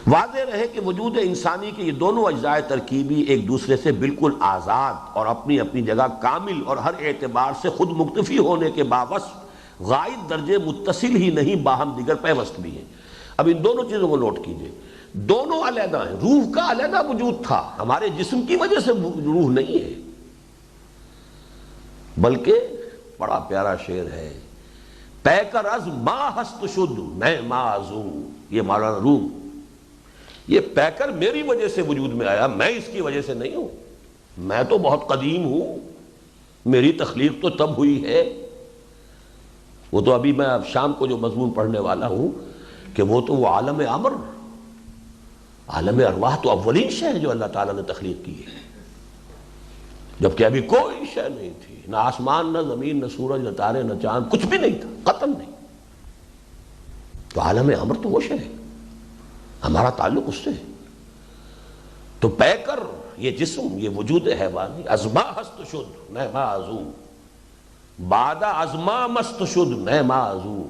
واضح رہے کہ وجود انسانی کے یہ دونوں اجزاء ترکیبی ایک دوسرے سے بالکل آزاد اور اپنی اپنی جگہ کامل اور ہر اعتبار سے خود مکتفی ہونے کے باوصف غائب درجے متصل ہی نہیں باہم دیگر پیوست بھی ہیں۔ اب ان دونوں چیزوں کو نوٹ کیجئے، دونوں علیحدہ ہیں، روح کا علیحدہ وجود تھا، ہمارے جسم کی وجہ سے روح نہیں ہے، بلکہ بڑا پیارا شعر ہے، پے کر از ما ہست شد میں ما ازوں، یہ مولانا روم، یہ پیکر میری وجہ سے وجود میں آیا، میں اس کی وجہ سے نہیں ہوں، میں تو بہت قدیم ہوں، میری تخلیق تو تب ہوئی ہے، وہ تو ابھی میں اب شام کو جو مضمون پڑھنے والا ہوں کہ وہ تو وہ عالم امر، عالم ارواح تو اولین شے ہے جو اللہ تعالیٰ نے تخلیق کی ہے، جبکہ ابھی کوئی شے نہیں تھی، نہ آسمان نہ زمین نہ سورج نہ تارے نہ چاند، کچھ بھی نہیں تھا، قطن نہیں۔ تو عالم امر تو وہ شے ہے، ہمارا تعلق اس سے ہے۔ تو پے کر یہ جسم، یہ وجود حیوانی، ازما ہست شد نعما ازو، بعد ازما مست شد نعما ازو،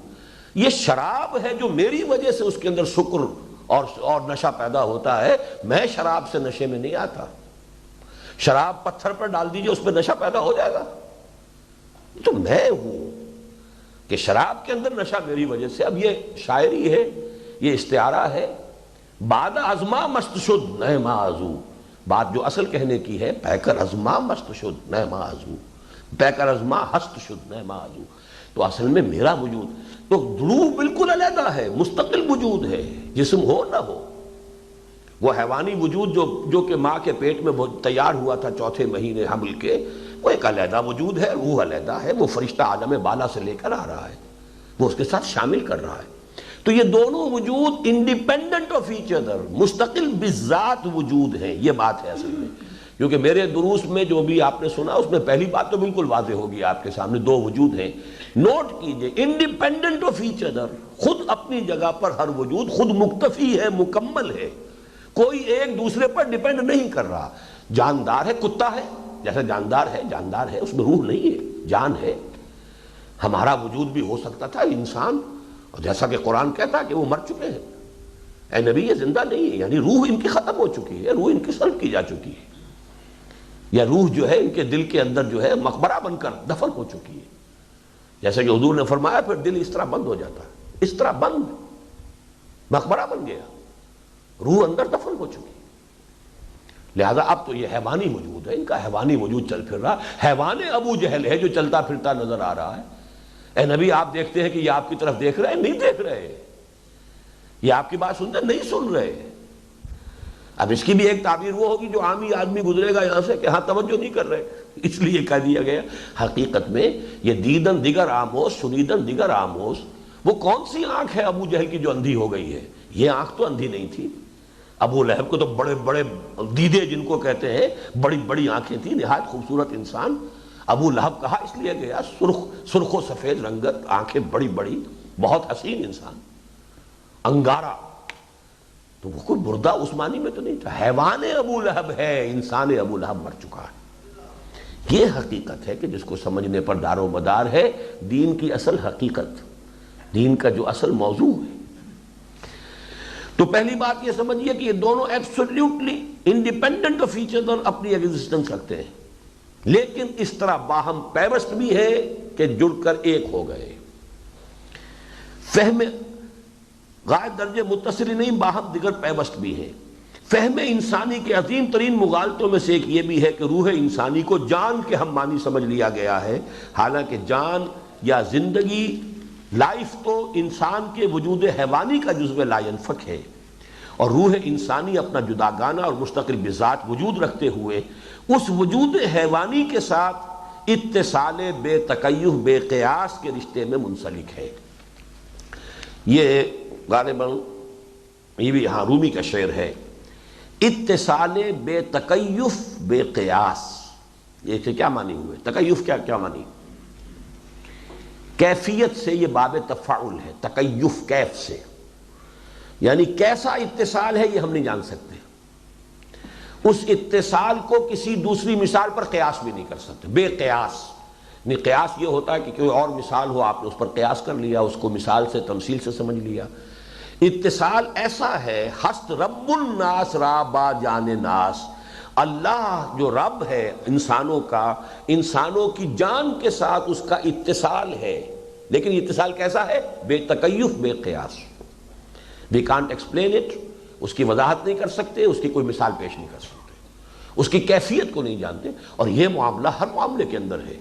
یہ شراب ہے جو میری وجہ سے اس کے اندر سکر اور نشہ پیدا ہوتا ہے، میں شراب سے نشے میں نہیں آتا۔ شراب پتھر پر ڈال دیجئے اس پہ نشہ پیدا ہو جائے گا، تو میں ہوں کہ شراب کے اندر نشہ میری وجہ سے۔ اب یہ شاعری ہے، یہ استعارہ ہے، بعد ازما مست شد نعما ازو، بات جو اصل کہنے کی ہے پے کر ازما مست شد نعما ازو، پے کر ازما ہست شد نعما ازو، تو اصل میں میرا وجود تو روح بالکل علیحدہ ہے، مستقل وجود ہے، جسم ہو نہ ہو۔ وہ حیوانی وجود جو کہ ماں کے پیٹ میں تیار ہوا تھا چوتھے مہینے حمل کے، وہ ایک علیحدہ وجود ہے، روح علیحدہ ہے، وہ فرشتہ عالم بالا سے لے کر آ رہا ہے، وہ اس کے ساتھ شامل کر رہا ہے۔ تو یہ دونوں وجود انڈیپینڈنٹ آف ایچ ادر، مستقل بذات وجود ہیں، یہ بات ہے اصل میں۔ کیونکہ میرے دروس میں جو بھی آپ نے سنا اس میں پہلی بات تو بالکل واضح ہوگی آپ کے سامنے، دو وجود ہیں، نوٹ کیجئے، انڈیپینڈنٹ آف ایچ ادر، خود اپنی جگہ پر ہر وجود خود مکتفی ہے، مکمل ہے، کوئی ایک دوسرے پر ڈیپینڈ نہیں کر رہا۔ جاندار ہے، کتا ہے، جیسا جاندار ہے، اس میں روح نہیں ہے، جان ہے۔ ہمارا وجود بھی ہو سکتا تھا انسان، اور جیسا کہ قرآن کہتا ہے کہ وہ مر چکے ہیں، اے نبی یہ زندہ نہیں ہے، یعنی روح ان کی ختم ہو چکی ہے، روح ان کی سلب کی جا چکی ہے، یا روح جو ہے ان کے دل کے اندر جو ہے مقبرہ بن کر دفن ہو چکی ہے۔ جیسا کہ حضور نے فرمایا پھر دل اس طرح بند ہو جاتا ہے، اس طرح بند، مقبرہ بن گیا، روح اندر دفن ہو چکی ہے۔ لہذا اب تو یہ حیوانی وجود ہے، ان کا حیوانی وجود چل پھر رہا، حیوان ابو جہل ہے جو چلتا پھرتا نظر آ رہا ہے۔ اے نبی آپ دیکھتے ہیں کہ یہ آپ کی طرف دیکھ رہے ہیں؟ نہیں دیکھ رہے، یہ آپ کی بات سنتے نہیں سن رہے۔ اب اس کی بھی ایک تعبیر وہ ہوگی جو عامی آدمی گزرے گا یہاں سے کہ ہاں توجہ نہیں کر رہے، اس لیے کہہ دیا گیا۔ حقیقت میں یہ دیدن دیگر آموز سنیدن دیگر آموز، وہ کون سی آنکھ ہے ابو جہل کی جو اندھی ہو گئی ہے؟ یہ آنکھ تو اندھی نہیں تھی، ابو لہب کو تو بڑے بڑے دیدے جن کو کہتے ہیں، بڑی بڑی آنکھیں تھیں، نہایت خوبصورت انسان۔ ابو لہب کہا اس لیے گیا، سرخ و سفید رنگت، آنکھیں بڑی بڑی، بہت حسین انسان، انگارہ، تو وہ کوئی مردہ عثمانی میں تو نہیں تھا، حیوان ابو لہب ہے، انسان ابو لہب مر چکا ہے۔ یہ حقیقت ہے کہ جس کو سمجھنے پر دار و مدار ہے دین کی اصل حقیقت، دین کا جو اصل موضوع ہے۔ تو پہلی بات یہ سمجھیے کہ یہ دونوں absolutely independent of each other اپنی ایگزسٹنس رکھتے ہیں، لیکن اس طرح باہم پیوست بھی ہے کہ جڑ کر ایک ہو گئے۔ فہم غائب درجے متصل نہیں، باہم دیگر پیوست بھی ہیں۔ فہم انسانی کے عظیم ترین مغالطوں میں سے ایک یہ بھی ہے کہ روح انسانی کو جان کے ہم معنی سمجھ لیا گیا ہے، حالانکہ جان یا زندگی، لائف تو انسان کے وجود حیوانی کا جزو لا ینفک ہے، اور روح انسانی اپنا جداگانہ اور مستقل بذات وجود رکھتے ہوئے اس وجود حیوانی کے ساتھ اتصال بے تکیف بے قیاس کے رشتے میں منسلک ہے۔ یہ غالباً یہ بھی یہاں رومی کا شعر ہے، اتصال بے تکیف بے قیاس، یہ کیا معنی ہوئے؟ تکیف کیا معنی؟ کیفیت سے، یہ باب تفاعل ہے، تکیف کیف سے، یعنی کیسا اتصال ہے یہ ہم نہیں جان سکتے، اس اتصال کو کسی دوسری مثال پر قیاس بھی نہیں کر سکتے، بے قیاس۔ نہیں، قیاس یہ ہوتا ہے کہ کوئی اور مثال ہو، آپ نے اس پر قیاس کر لیا، اس کو مثال سے تمثیل سے سمجھ لیا۔ اتصال ایسا ہے، ہست رب الناس را با جان ناس، اللہ جو رب ہے انسانوں کا، انسانوں کی جان کے ساتھ اس کا اتصال ہے، لیکن یہ اتصال کیسا ہے؟ بے تکیف بے قیاس۔ We can't explain it، اس کی وضاحت نہیں کر سکتے، اس کی کوئی مثال پیش نہیں کر سکتے، اس کی کیفیت کو نہیں جانتے، اور یہ معاملہ ہر معاملے کے اندر ہے۔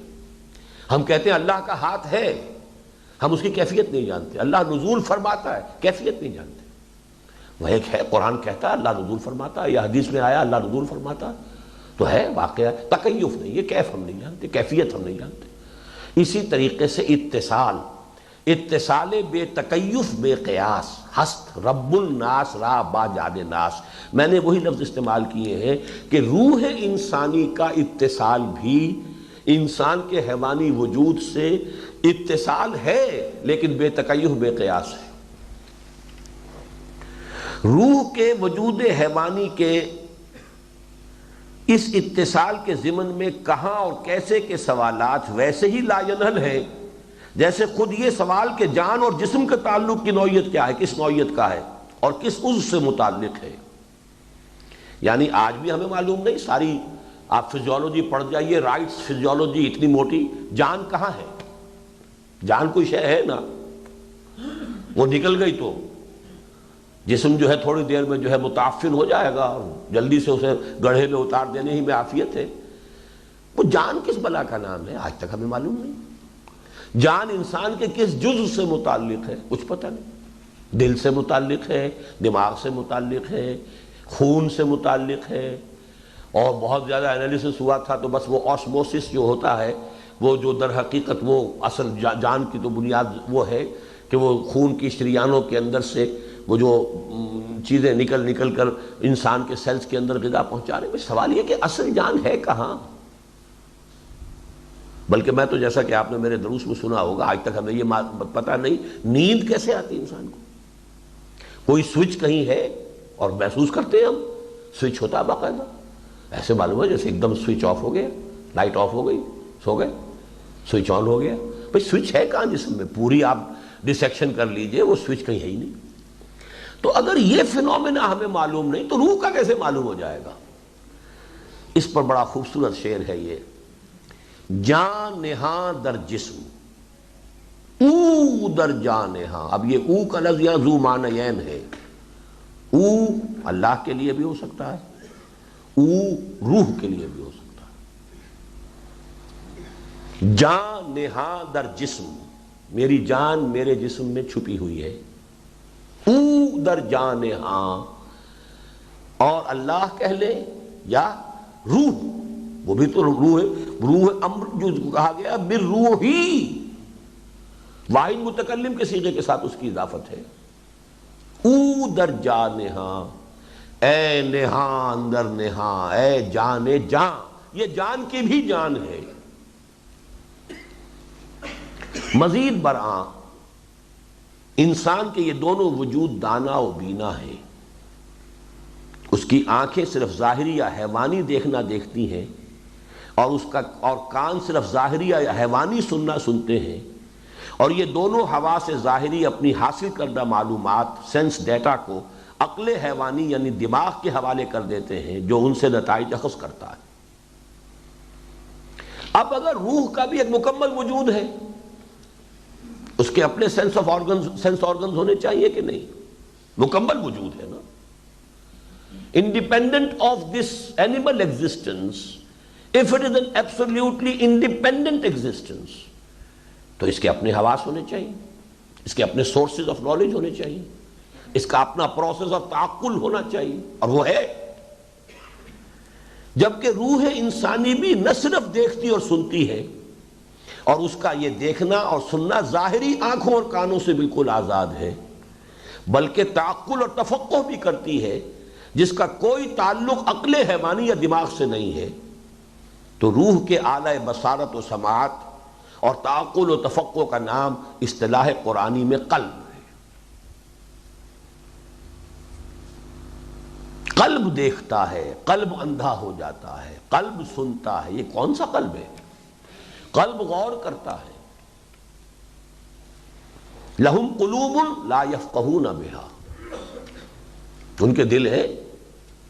ہم کہتے ہیں اللہ کا ہاتھ ہے، ہم اس کی کیفیت نہیں جانتے، اللہ نزول فرماتا ہے، کیفیت نہیں جانتے۔ وہ ایک ہے، قرآن کہتا ہے اللہ نزول فرماتا ہے، یا حدیث میں آیا اللہ نزول فرماتا ہے، تو ہے واقعہ، تکیف نہیں، یہ کیف ہم نہیں جانتے، کیفیت ہم نہیں جانتے۔ اسی طریقے سے اتصال بے تکیف بے قیاس، ہست رب الناس را با جاد ناس، میں نے وہی لفظ استعمال کیے ہیں کہ روح انسانی کا اتصال بھی انسان کے حیوانی وجود سے اتصال ہے، لیکن بے تکیف بے قیاس ہے۔ روح کے وجود حیوانی کے اس اتصال کے ضمن میں کہاں اور کیسے کے سوالات ویسے ہی لا ینحل ہیں جیسے خود یہ سوال کہ جان اور جسم کے تعلق کی نوعیت کیا ہے، کس نوعیت کا ہے اور کس عضو سے متعلق ہے۔ یعنی آج بھی ہمیں معلوم نہیں، ساری آپ فزیولوجی پڑھ جائیے، رائٹس فزیولوجی اتنی موٹی، جان کہاں ہے؟ جان کوئی شے ہے نا، وہ نکل گئی تو جسم جو ہے تھوڑی دیر میں جو ہے متعفن ہو جائے گا، جلدی سے اسے گڑھے میں اتار دینے ہی میں عافیت ہے۔ وہ جان کس بلا کا نام ہے آج تک ہمیں معلوم نہیں۔ جان انسان کے کس جزء سے متعلق ہے کچھ پتہ نہیں، دل سے متعلق ہے، دماغ سے متعلق ہے، خون سے متعلق ہے، اور بہت زیادہ انالیسس ہوا تھا تو بس وہ آسموسس جو ہوتا ہے، وہ جو در حقیقت وہ اصل جان کی تو بنیاد وہ ہے کہ وہ خون کی شریانوں کے اندر سے وہ جو چیزیں نکل کر انسان کے سیلز کے اندر غذا پہنچا رہے ہیں۔ سوال یہ کہ اصل جان ہے کہاں؟ بلکہ میں تو جیسا کہ آپ نے میرے دروس میں سنا ہوگا، آج تک ہمیں یہ پتہ نہیں نیند کیسے آتی انسان کو۔ کوئی سوئچ کہیں ہے اور محسوس کرتے ہیں ہم، سوئچ ہوتا ہے باقاعدہ، ایسے معلوم ہے جیسے ایک دم سوئچ آف ہو گیا، لائٹ آف ہو گئی، سو گئے، سوئچ آن ہو گیا۔ بھئی سوئچ ہے کہاں جسم میں؟ پوری آپ ڈسیکشن کر لیجئے، وہ سوئچ کہیں ہے ہی نہیں۔ تو اگر یہ فینومینا ہمیں معلوم نہیں تو روح کا کیسے معلوم ہو جائے گا؟ اس پر بڑا خوبصورت شعر ہے یہ، جان نہاں در جسم او در جان نہاں۔ اب یہ او کا لفظ یہاں ذو معنیین ہے، او اللہ کے لیے بھی ہو سکتا ہے، او روح کے لیے بھی ہو سکتا ہے۔ جان نہاں در جسم، میری جان میرے جسم میں چھپی ہوئی ہے، او در جان نہاں، اور اللہ کہہ لیں یا روح، وہ بھی تو روح ہے، روح امر جو کہا گیا بالروحی، واحد متکلم کے صیغے کے ساتھ اس کی اضافت ہے۔ او در جان نہاں، اے نہاں اندر نہاں، اے جان جان، یہ جان کی بھی جان ہے۔ مزید برآں انسان کے یہ دونوں وجود دانا و بینا ہیں، اس کی آنکھیں صرف ظاہری یا حیوانی دیکھنا دیکھتی ہیں، اور اس کا اور کان صرف ظاہری یا حیوانی سننا سنتے ہیں، اور یہ دونوں حواس ظاہری اپنی حاصل کردہ معلومات سینس ڈیٹا کو عقل حیوانی یعنی دماغ کے حوالے کر دیتے ہیں جو ان سے نتائج اخذ کرتا ہے۔ اب اگر روح کا بھی ایک مکمل وجود ہے، اس کے اپنے سینس آرگنز ہونے چاہیے کہ نہیں؟ مکمل وجود ہے نا، independent of this animal existence, if it is an absolutely independent existence, تو اس کے اپنے حواس ہونے چاہیے، اس کے اپنے سورسز آف نالج ہونے چاہیے، اس کا اپنا پروسیس آف تعقل ہونا چاہیے، اور وہ ہے۔ جبکہ روح انسانی بھی نہ صرف دیکھتی اور سنتی ہے، اور اس کا یہ دیکھنا اور سننا ظاہری آنکھوں اور کانوں سے بالکل آزاد ہے، بلکہ تعقل اور تفقہ بھی کرتی ہے جس کا کوئی تعلق عقل حیوانی یا دماغ سے نہیں ہے۔ تو روح کے اعلی بصارت و سماعت اور تعقل و تفقہ کا نام اصطلاح قرآنی میں قلب ہے۔ قلب دیکھتا ہے، قلب اندھا ہو جاتا ہے، قلب سنتا ہے۔ یہ کون سا قلب ہے؟ قلب غور کرتا ہے۔ لہم قلوب لا یفقہون بہا، ان کے دل ہیں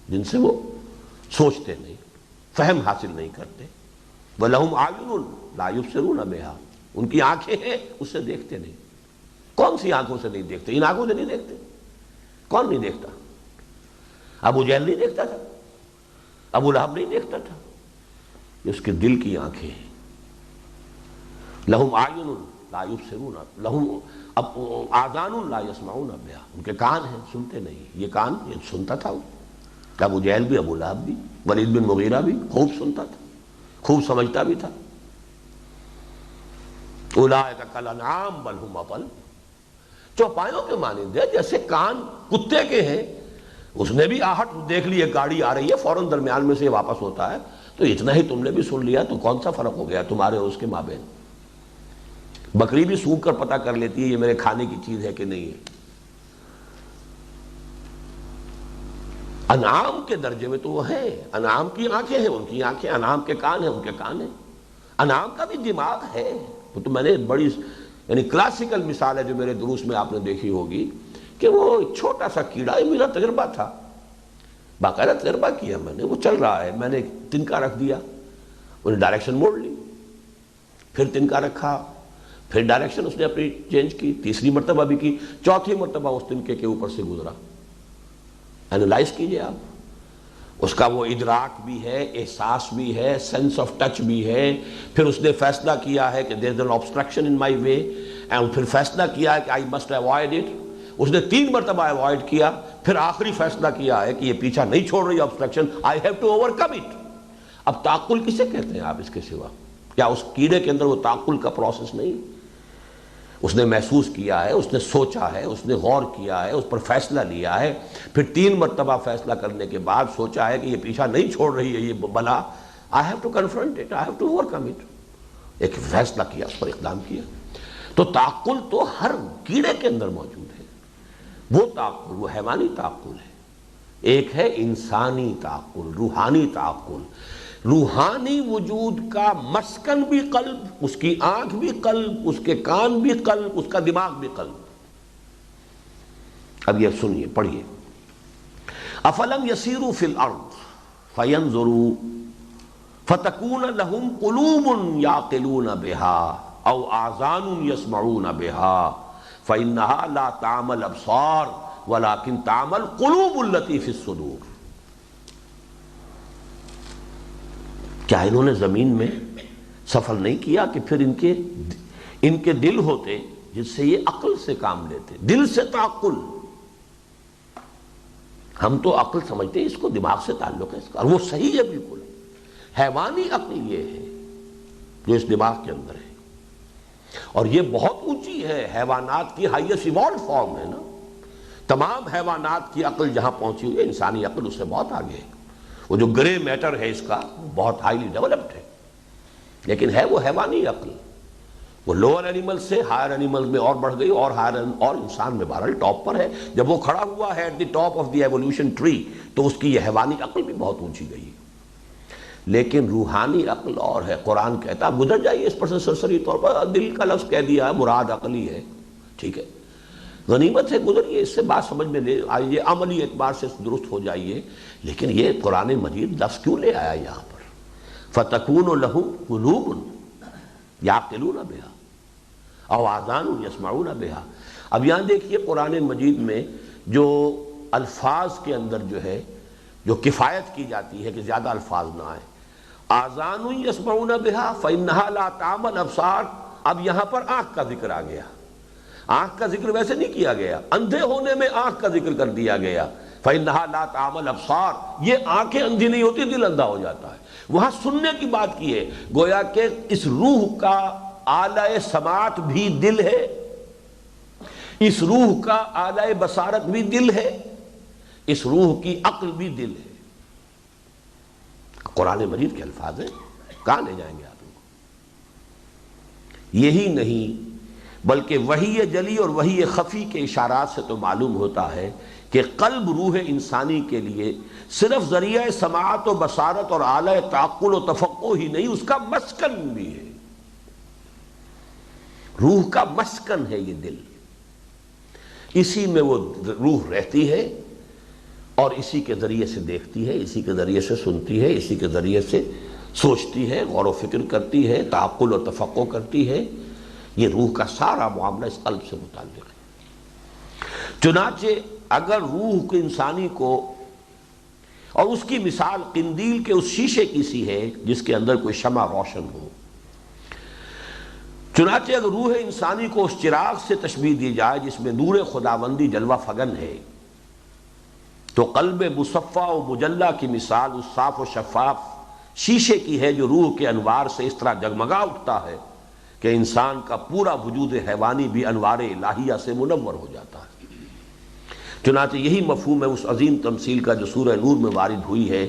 جن سے وہ سوچتے نہیں، فہم حاصل نہیں کرتے۔ وَلَهُمْ أَعْيُنٌ لَا يُبْصِرُونَ بِهَا، ان کی آنکھیں ہیں اس سے دیکھتے نہیں۔ کون سی آنکھوں سے نہیں دیکھتے؟ ان آنکھوں سے نہیں دیکھتے۔ کون نہیں دیکھتا؟ ابو جہل نہیں دیکھتا تھا، ابو لہب نہیں دیکھتا تھا، یہ اس کے دل کی آنکھیں ہیں۔ لَهُمْ أَعْيُنٌ لَا يُبْصِرُونَ لَهُمْ آذَانٌ لَا يَسْمَعُونَ بِهَا، ان کے کان ہیں سنتے نہیں۔ یہ کان یہ سنتا تھا وہ، ابو جہل بھی، ابو لہب بھی، ولید بن مغیرہ بھی خوب سنتا تھا، خوب سمجھتا بھی تھا۔ اولئک کالانعام بل ھم اضل، چوپایوں کے مانند ہے، جیسے کان کتے کے ہیں۔ اس نے بھی آہٹ دیکھ لی، ایک گاڑی آ رہی ہے، فوراً درمیان میں سے واپس ہوتا ہے، تو اتنا ہی تم نے بھی سن لیا، تو کون سا فرق ہو گیا تمہارے اور اس کے مابین؟ بکری بھی سونگھ کر پتہ کر لیتی ہے یہ میرے کھانے کی چیز ہے کہ نہیں ہے۔ انعام کے درجے میں تو وہ ہے، انعام کی آنکھیں ہیں ان کی آنکھیں، انعام کے کان ہیں ان کے کان ہیں، انعام کا بھی دماغ ہے۔ وہ تو میں نے بڑی یعنی کلاسیکل مثال ہے جو میرے دروس میں آپ نے دیکھی ہوگی کہ وہ چھوٹا سا کیڑا، یہ میرا تجربہ تھا، باقاعدہ تجربہ کیا میں نے، وہ چل رہا ہے، میں نے تنکا رکھ دیا، انہیں ڈائریکشن موڑ لی، پھر تنکا رکھا، پھر ڈائریکشن اس نے اپنی چینج کی، تیسری مرتبہ بھی کی، چوتھی مرتبہ اس تنکے کے اوپر سے گزرا۔ اینالائز کیجئے آپ، اس کا وہ ادراک بھی ہے، احساس بھی ہے، سینس آف ٹچ بھی ہے۔ پھر اس نے فیصلہ کیا ہے کہ there is an obstruction in my way، اور پھر فیصلہ کیا ہے کہ I must avoid it۔ اس نے 3 مرتبہ ایوائڈ کیا، پھر آخری فیصلہ کیا ہے کہ یہ پیچھا نہیں چھوڑ رہی obstruction، I have to overcome it۔ اب تعقل کسے کہتے ہیں آپ اس کے سوا؟ کیا اس کیڑے کے اندر وہ تعقل کا پروسیس نہیں؟ اس نے محسوس کیا ہے، اس نے سوچا ہے، اس نے غور کیا ہے، اس پر فیصلہ لیا ہے، پھر 3 مرتبہ فیصلہ کرنے کے بعد سوچا ہے کہ یہ پیچھا نہیں چھوڑ رہی ہے یہ بلا، I have to confront it، I have to overcome it۔ ایک فیصلہ کیا، اس پر اقدام کیا۔ تو تعقل تو ہر کیڑے کے اندر موجود ہے۔ وہ تعقل، وہ حیوانی تعقل ہے، ایک ہے انسانی تعقل، روحانی تعقل۔ روحانی وجود کا مسکن بھی قلب، اس کی آنکھ بھی قلب، اس کے کان بھی قلب، اس کا دماغ بھی قلب۔ اب یہ سنیے، پڑھیے، افلم یسیروا فی الارض فینظروا فتکون لهم قلوب یعقلون بها او آذان یسمعون بها فانها لا تعمى الابصار ولكن تعمى القلوب التي في الصدور۔ کیا انہوں نے زمین میں سفر نہیں کیا کہ پھر ان کے دل ہوتے جس سے یہ عقل سے کام لیتے، دل سے تعقل۔ ہم تو عقل سمجھتے ہیں اس کو، دماغ سے تعلق ہے اس کا، اور وہ صحیح ہے بالکل۔ حیوانی عقل یہ ہے جو اس دماغ کے اندر ہے، اور یہ بہت اونچی ہے، حیوانات کی ہائیسٹ ایوالوڈ فارم ہے نا۔ تمام حیوانات کی عقل جہاں پہنچی ہوئی ہے، انسانی عقل اس سے بہت آگے ہے۔ وہ جو گرے میٹر ہے اس کا بہت ہائیلی ڈیولپڈ ہے، لیکن ہے وہ حیوانی عقل۔ وہ لوور اینیمل سے ہائر اینیمل میں اور بڑھ گئی، اور ہائر اور انسان میں بہرحال ٹاپ پر ہے۔ جب وہ کھڑا ہوا ہے at the top of the evolution tree, تو اس کی یہ حیوانی عقل بھی بہت اونچی گئی ہے۔ لیکن روحانی عقل اور ہے، قرآن کہتا ہے، گزر جائیے اس پر سے سرسری طور پر، دل کا لفظ کہہ دیا ہے، مراد عقلی ہے، ٹھیک ہے، غنیمت سے گزریے، اس سے بات سمجھ میں لے آئیے، عملی اعتبار سے درست ہو جائیے۔ لیکن یہ قرآن مجید لفظ کیوں لے آیا یہاں پر؟ فَتَكُونُ لَهُمْ قُلُوبٌ يَعْقِلُونَ بِهَا أَوْ آذَانٌ يَسْمَعُونَ بِهَا۔ اب یہاں دیکھیے قرآن مجید میں جو الفاظ کے اندر جو ہے، جو کفایت کی جاتی ہے کہ زیادہ الفاظ نہ آئیں، آذَانٌ يَسْمَعُونَ بِهَا فَإِنَّهَا لَا تَعْمَى الْأَبْصَارُ۔ اب یہاں پر آنکھ کا ذکر آ گیا، آنکھ کا ذکر ویسے نہیں کیا گیا، اندھے ہونے میں آنکھ کا ذکر کر دیا گیا، فَإِنَّهَا لَا تَعْمَى الْأَبْصَارُ۔ یہ آنکھیں اندھی نہیں ہوتی، دل اندھا ہو جاتا ہے۔ وہاں سننے کی بات کی ہے، گویا کہ اس روح کا آلہ سماعت بھی دل ہے، اس روح کا آلہ بصارت بھی دل ہے، اس روح کی عقل بھی دل ہے۔ قرآن مجید کے الفاظ ہیں، کہاں لے جائیں گے آپ ان کو؟ یہی نہیں بلکہ وحی جلی اور وحی خفی کے اشارات سے تو معلوم ہوتا ہے کہ قلب روح انسانی کے لیے صرف ذریعہ سماعت و بصارت اور اعلی تعقل و تفقع ہی نہیں، اس کا مسکن بھی ہے۔ روح کا مسکن ہے یہ دل، اسی میں وہ روح رہتی ہے، اور اسی کے ذریعے سے دیکھتی ہے، اسی کے ذریعے سے سنتی ہے، اسی کے ذریعے سے سوچتی ہے، غور و فکر کرتی ہے، تعقل و تفقع کرتی ہے۔ یہ روح کا سارا معاملہ اس قلب سے متعلق ہے۔ چنانچہ اگر روح کے انسانی کو، اور اس کی مثال قندیل کے اس شیشے کی سی ہے جس کے اندر کوئی شمع روشن ہو، چنانچہ اگر روح انسانی کو اس چراغ سے تشبیہ دی جائے جس میں نور خداوندی جلوہ فگن ہے، تو قلب مصفہ و مجلہ کی مثال اس صاف و شفاف شیشے کی ہے جو روح کے انوار سے اس طرح جگمگا اٹھتا ہے کہ انسان کا پورا وجود حیوانی بھی انوار الہیہ سے منور ہو جاتا ہے۔ چنانچہ یہی مفہوم ہے اس عظیم تمثیل کا جو سورہ نور میں وارد ہوئی ہے،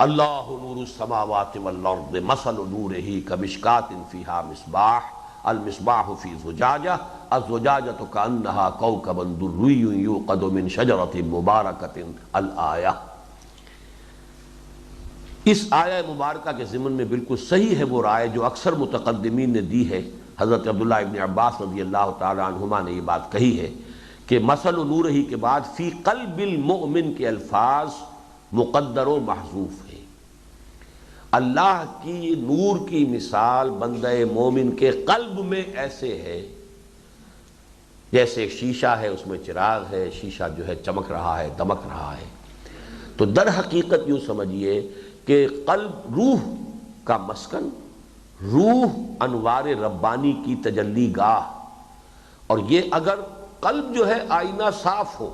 اللہ نور السماوات والارض مثل نورہ کمشکاۃ فیہا مصباح المصباح فی زجاجہ الزجاجۃ کأنہا کوکب دری یوقد من شجرۃ مبارکۃ الآیہ۔ اس آیہ مبارکہ کے ضمن میں بالکل صحیح ہے وہ رائے جو اکثر متقدمین نے دی ہے۔ حضرت عبداللہ ابن عباس رضی اللہ تعالی عنہما نے یہ بات کہی ہے کہ مثل نورہ کے بعد فی قلب المؤمن کے الفاظ مقدر و محذوف ہیں۔ اللہ کی نور کی مثال بندہ مومن کے قلب میں ایسے ہے جیسے ایک شیشہ ہے، اس میں چراغ ہے، شیشہ جو ہے چمک رہا ہے، دمک رہا ہے۔ تو در حقیقت یوں سمجھیے کہ قلب روح کا مسکن، روح انوار ربانی کی تجلی گاہ، اور یہ اگر قلب جو ہے آئینہ صاف ہو،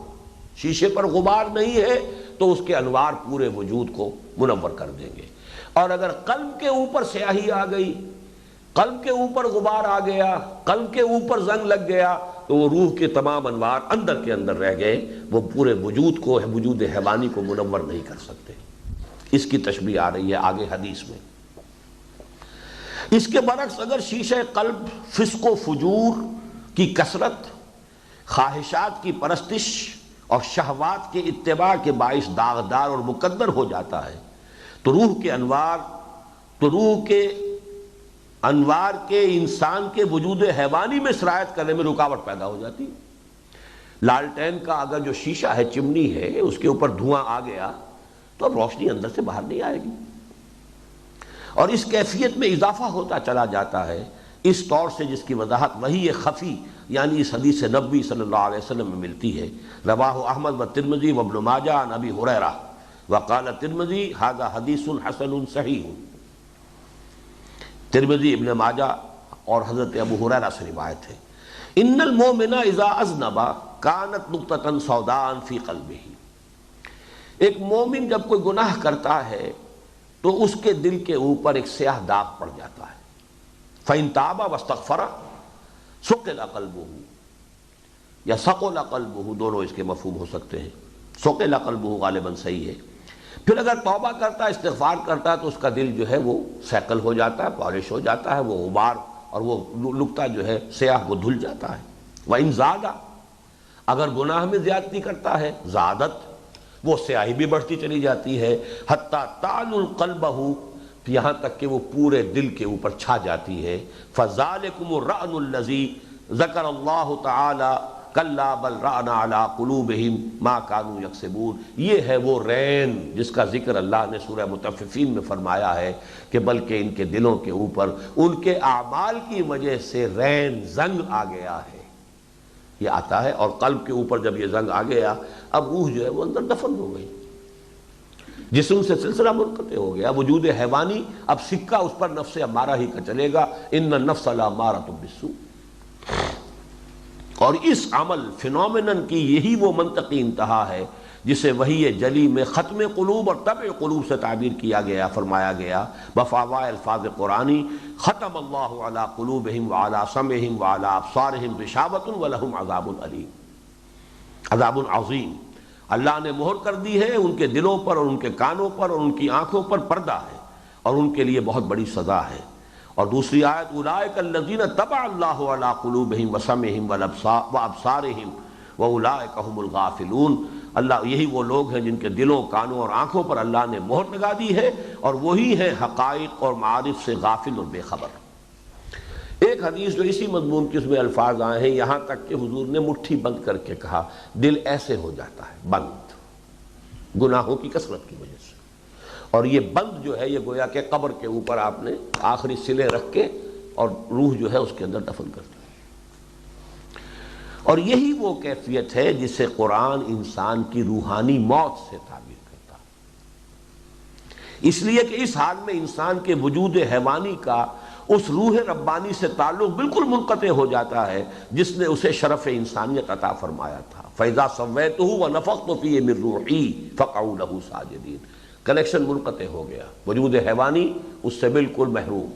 شیشے پر غبار نہیں ہے، تو اس کے انوار پورے وجود کو منور کر دیں گے۔ اور اگر قلب کے اوپر سیاہی آ گئی، قلب کے اوپر غبار آ گیا، قلب کے اوپر زنگ لگ گیا، تو وہ روح کے تمام انوار اندر کے اندر رہ گئے، وہ پورے وجود کو، وجود حیوانی کو منور نہیں کر سکتے۔ اس کی تشبیہ آ رہی ہے آگے حدیث میں۔ اس کے برعکس اگر شیشہ قلب فسق و فجور کی کثرت، خواہشات کی پرستش اور شہوات کے اتباع کے باعث داغدار اور مقدر ہو جاتا ہے، تو روح کے انوار کے انسان کے وجود حیوانی میں سرایت کرنے میں رکاوٹ پیدا ہو جاتی۔ لالٹین کا اگر جو شیشہ ہے، چمنی ہے، اس کے اوپر دھواں آ گیا تو اب روشنی اندر سے باہر نہیں آئے گی، اور اس کیفیت میں اضافہ ہوتا چلا جاتا ہے۔ اس طور سے جس کی وضاحت وحی خفی یعنی اس حدیث نبوی صلی اللہ علیہ وسلم میں ملتی ہے۔ رواہ احمد و ترمذی و ابن ماجہ عن ابی ہریرہ وقال ترمذی ھذا حدیث حسن صحیح۔ ترمذی، ابن ماجہ اور حضرت ابو ہریرہ سے روایت ہے، ان المؤمن اذا اذنب کانت نقطۃ سوداء فی قلبہ۔ ایک مومن جب کوئی گناہ کرتا ہے تو اس کے دل کے اوپر ایک سیاہ داغ پڑ جاتا ہے۔ فَإِن تَابَ وَاسْتَغْفَرَ سُقِلَ قَلْبُهُ یا سَقُلَ قَلْبُهُ، دونوں اس کے مفہوم ہو سکتے ہیں۔ سُقِلَ قَلْبُهُ غالباً صحیح ہے۔ پھر اگر توبہ کرتا ہے، استغفار کرتا ہے، تو اس کا دل جو ہے وہ سیکل ہو جاتا ہے، پالش ہو جاتا ہے، وہ غبار اور وہ نقطہ جو ہے سیاہ وہ دھل جاتا ہے۔ وَإِن زَادَ، اگر گناہ میں زیادتی کرتا ہے، زادت، وہ سیاہی بھی بڑھتی چلی جاتی ہے، حتیٰ تعلو قلبہ، یہاں تک کہ وہ پورے دل کے اوپر چھا جاتی ہے۔ فَذَلِكُمُ الرَّأْنُ الَّذِي ذَكَرَ اللَّهُ تَعَالَى كَلَّا بَلْ رَأْنَ عَلَىٰ قُلُوبِهِمْ مَا كَانُوا يَكْسِبُونَ۔ یہ ہے وہ رین جس کا ذکر اللہ نے سورہ مطففین میں فرمایا ہے کہ بلکہ ان کے دلوں کے اوپر ان کے اعمال کی وجہ سے رین، زنگ آ گیا ہے۔ یہ آتا ہے، اور قلب کے اوپر جب یہ زنگ آ گیا، اب روح جو ہے وہ اندر دفن ہو گئی، جسم سے سلسلہ منقطع ہو گیا، وجود حیوانی اب سکہ اس پر نفس امارہ ہی کا چلے گا، ان النفس لامارۃ بالسوء۔ اور اس عمل فنومنن کی یہی وہ منطقی انتہا ہے جسے وحی جلی میں ختم قلوب اور طبع قلوب سے تعبیر کیا گیا، فرمایا گیا بفاوائے الفاظ قرآنی، ختم اللہ علی قلوبہم وعلی سمعہم وعلی ابصارہم غشاوۃ ولہم عذاب علیم، عذاب عظیم۔ اللہ نے مہر کر دی ہے ان کے دلوں پر اور ان کے کانوں پر اور ان کی آنکھوں پر پردہ ہے، اور ان کے لیے بہت بڑی سزا ہے۔ اور دوسری آیت اولئک الذین طبع اللہ علی قلوبہم وسمعہم وابصارہم واولئک هم الغافلون۔ اللہ، یہی وہ لوگ ہیں جن کے دلوں، کانوں اور آنکھوں پر اللہ نے مہر لگا دی ہے، اور وہی ہیں حقائق اور معارف سے غافل اور بے خبر۔ ایک حدیث جو اسی مضمون کے اس میں الفاظ آئے ہیں، یہاں تک کہ حضور نے مٹھی بند کر کے کہا، دل ایسے ہو جاتا ہے بند گناہوں کی کثرت کی وجہ سے، اور یہ بند جو ہے یہ گویا کہ قبر کے اوپر آپ نے آخری سلے رکھ کے اور روح جو ہے اس کے اندر دفن کر دی۔ اور یہی وہ کیفیت ہے جسے قرآن انسان کی روحانی موت سے تعبیر کرتا ہے، اس لیے کہ اس حال میں انسان کے وجود حیوانی کا اس روح ربانی سے تعلق بالکل منقطع ہو جاتا ہے جس نے اسے شرف انسانیت عطا فرمایا تھا۔ فَإِذَا سَوَّيْتُهُ وَنَفَخْتُ فِيهِ مِن رُوحِي فَقَعُوا لَهُ سَاجِدِينَ، کنیکشن منقطع ہو گیا، وجود حیوانی اس سے بالکل محروم۔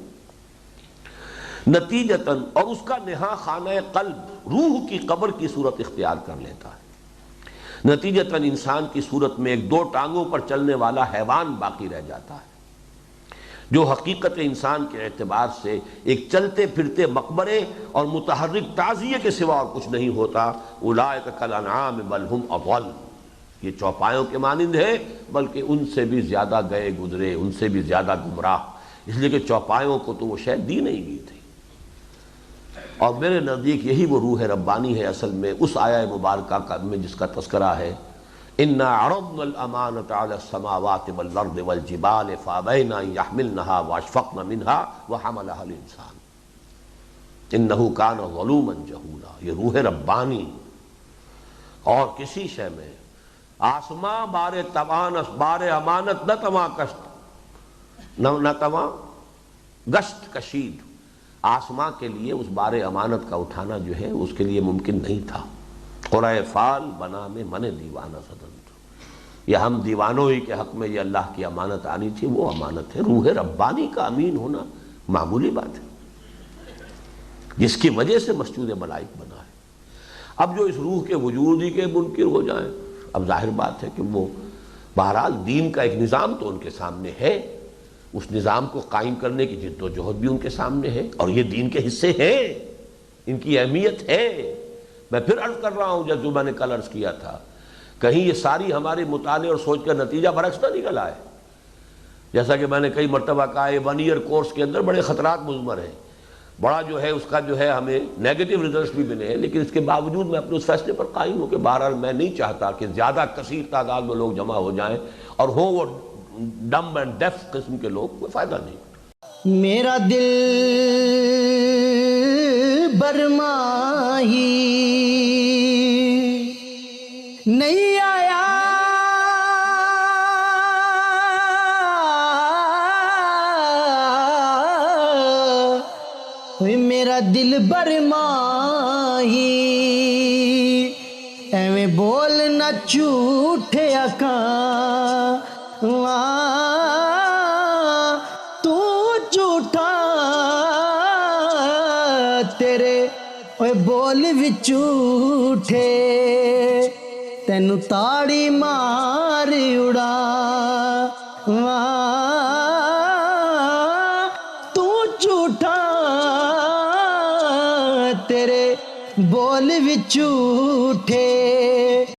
نتیجتاً، اور اس کا نہاں خانہ قلب روح کی قبر کی صورت اختیار کر لیتا ہے، نتیجتاً انسان کی صورت میں ایک دو ٹانگوں پر چلنے والا حیوان باقی رہ جاتا ہے، جو حقیقت انسان کے اعتبار سے ایک چلتے پھرتے مقبرے اور متحرک تعزیے کے سوا اور کچھ نہیں ہوتا۔ اولئک کالانعام بل ہم اضل، یہ چوپایوں کے مانند ہے بلکہ ان سے بھی زیادہ گئے گزرے، ان سے بھی زیادہ گمراہ، اس لیے کہ چوپایوں کو تو وہ شے دی نہیں گئی تھی۔ اور میرے نزدیک یہی وہ روح ربانی ہے اصل میں اس آیہ مبارکہ میں جس کا تذکرہ ہے، اِنَّا عَرَضْنَا الْأَمَانَةَ عَلَى السَّمَاوَاتِ وَالْأَرْضِ وَالْجِبَالِ فَأَبَيْنَ أَن يَحْمِلْنَهَا وَأَشْفَقْنَ مِنْهَا وَحَمَلَهَا الْإِنسَانُ إِنَّهُ كَانَ ظَلُومًا جَهُولًا۔ یہ روح ربانی اور کسی شے میں آسماں بار امانت نہ تواں کشت نہ تواں گشت کشید، آسماں کے لیے اس بار امانت کا اٹھانا جو ہے اس کے لیے ممکن نہیں تھا۔ قرائے فال بنا میں من دیوانہ صدن، یا ہم دیوانوں ہی کے حق میں یہ اللہ کی امانت آنی تھی، وہ امانت ہے۔ روح ربانی کا امین ہونا معمولی بات ہے، جس کی وجہ سے مسجود ملائک بنا ہے۔ اب جو اس روح کے وجود ہی کے منکر ہو جائیں، اب ظاہر بات ہے کہ وہ بہرحال دین کا ایک نظام تو ان کے سامنے ہے، اس نظام کو قائم کرنے کی جد و جہد بھی ان کے سامنے ہے، اور یہ دین کے حصے ہیں، ان کی اہمیت ہے۔ میں پھر عرض کر رہا ہوں جو میں نے کل عرض کیا تھا، کہیں یہ ساری ہمارے مطالعے اور سوچ کا نتیجہ برعکس نہ نکل آئے۔ جیسا کہ میں نے کئی مرتبہ کہا ہے، 1 ایئر کورس کے اندر بڑے خطرات مضمر ہیں، بڑا جو ہے اس کا جو ہے ہمیں نیگیٹو ریزلٹس بھی ملے ہیں، لیکن اس کے باوجود میں اپنے اس فیصلے پر قائم ہوں کہ بہرحال میں نہیں چاہتا کہ زیادہ کثیر تعداد میں لوگ جمع ہو جائیں اور ہوں وہ ڈم اینڈ ڈیف قسم کے لوگ، کوئی فائدہ نہیں۔ میرا دل برماہی نہیں آیا، میرا دل برماہی ایویں بولنا جھوٹے آکاں، تو جھوٹا تیرے اوے بول وچ جھوٹے، تینو تاڑی مار اڑا، تو جھوٹا تیرے بول وچ جھوٹے۔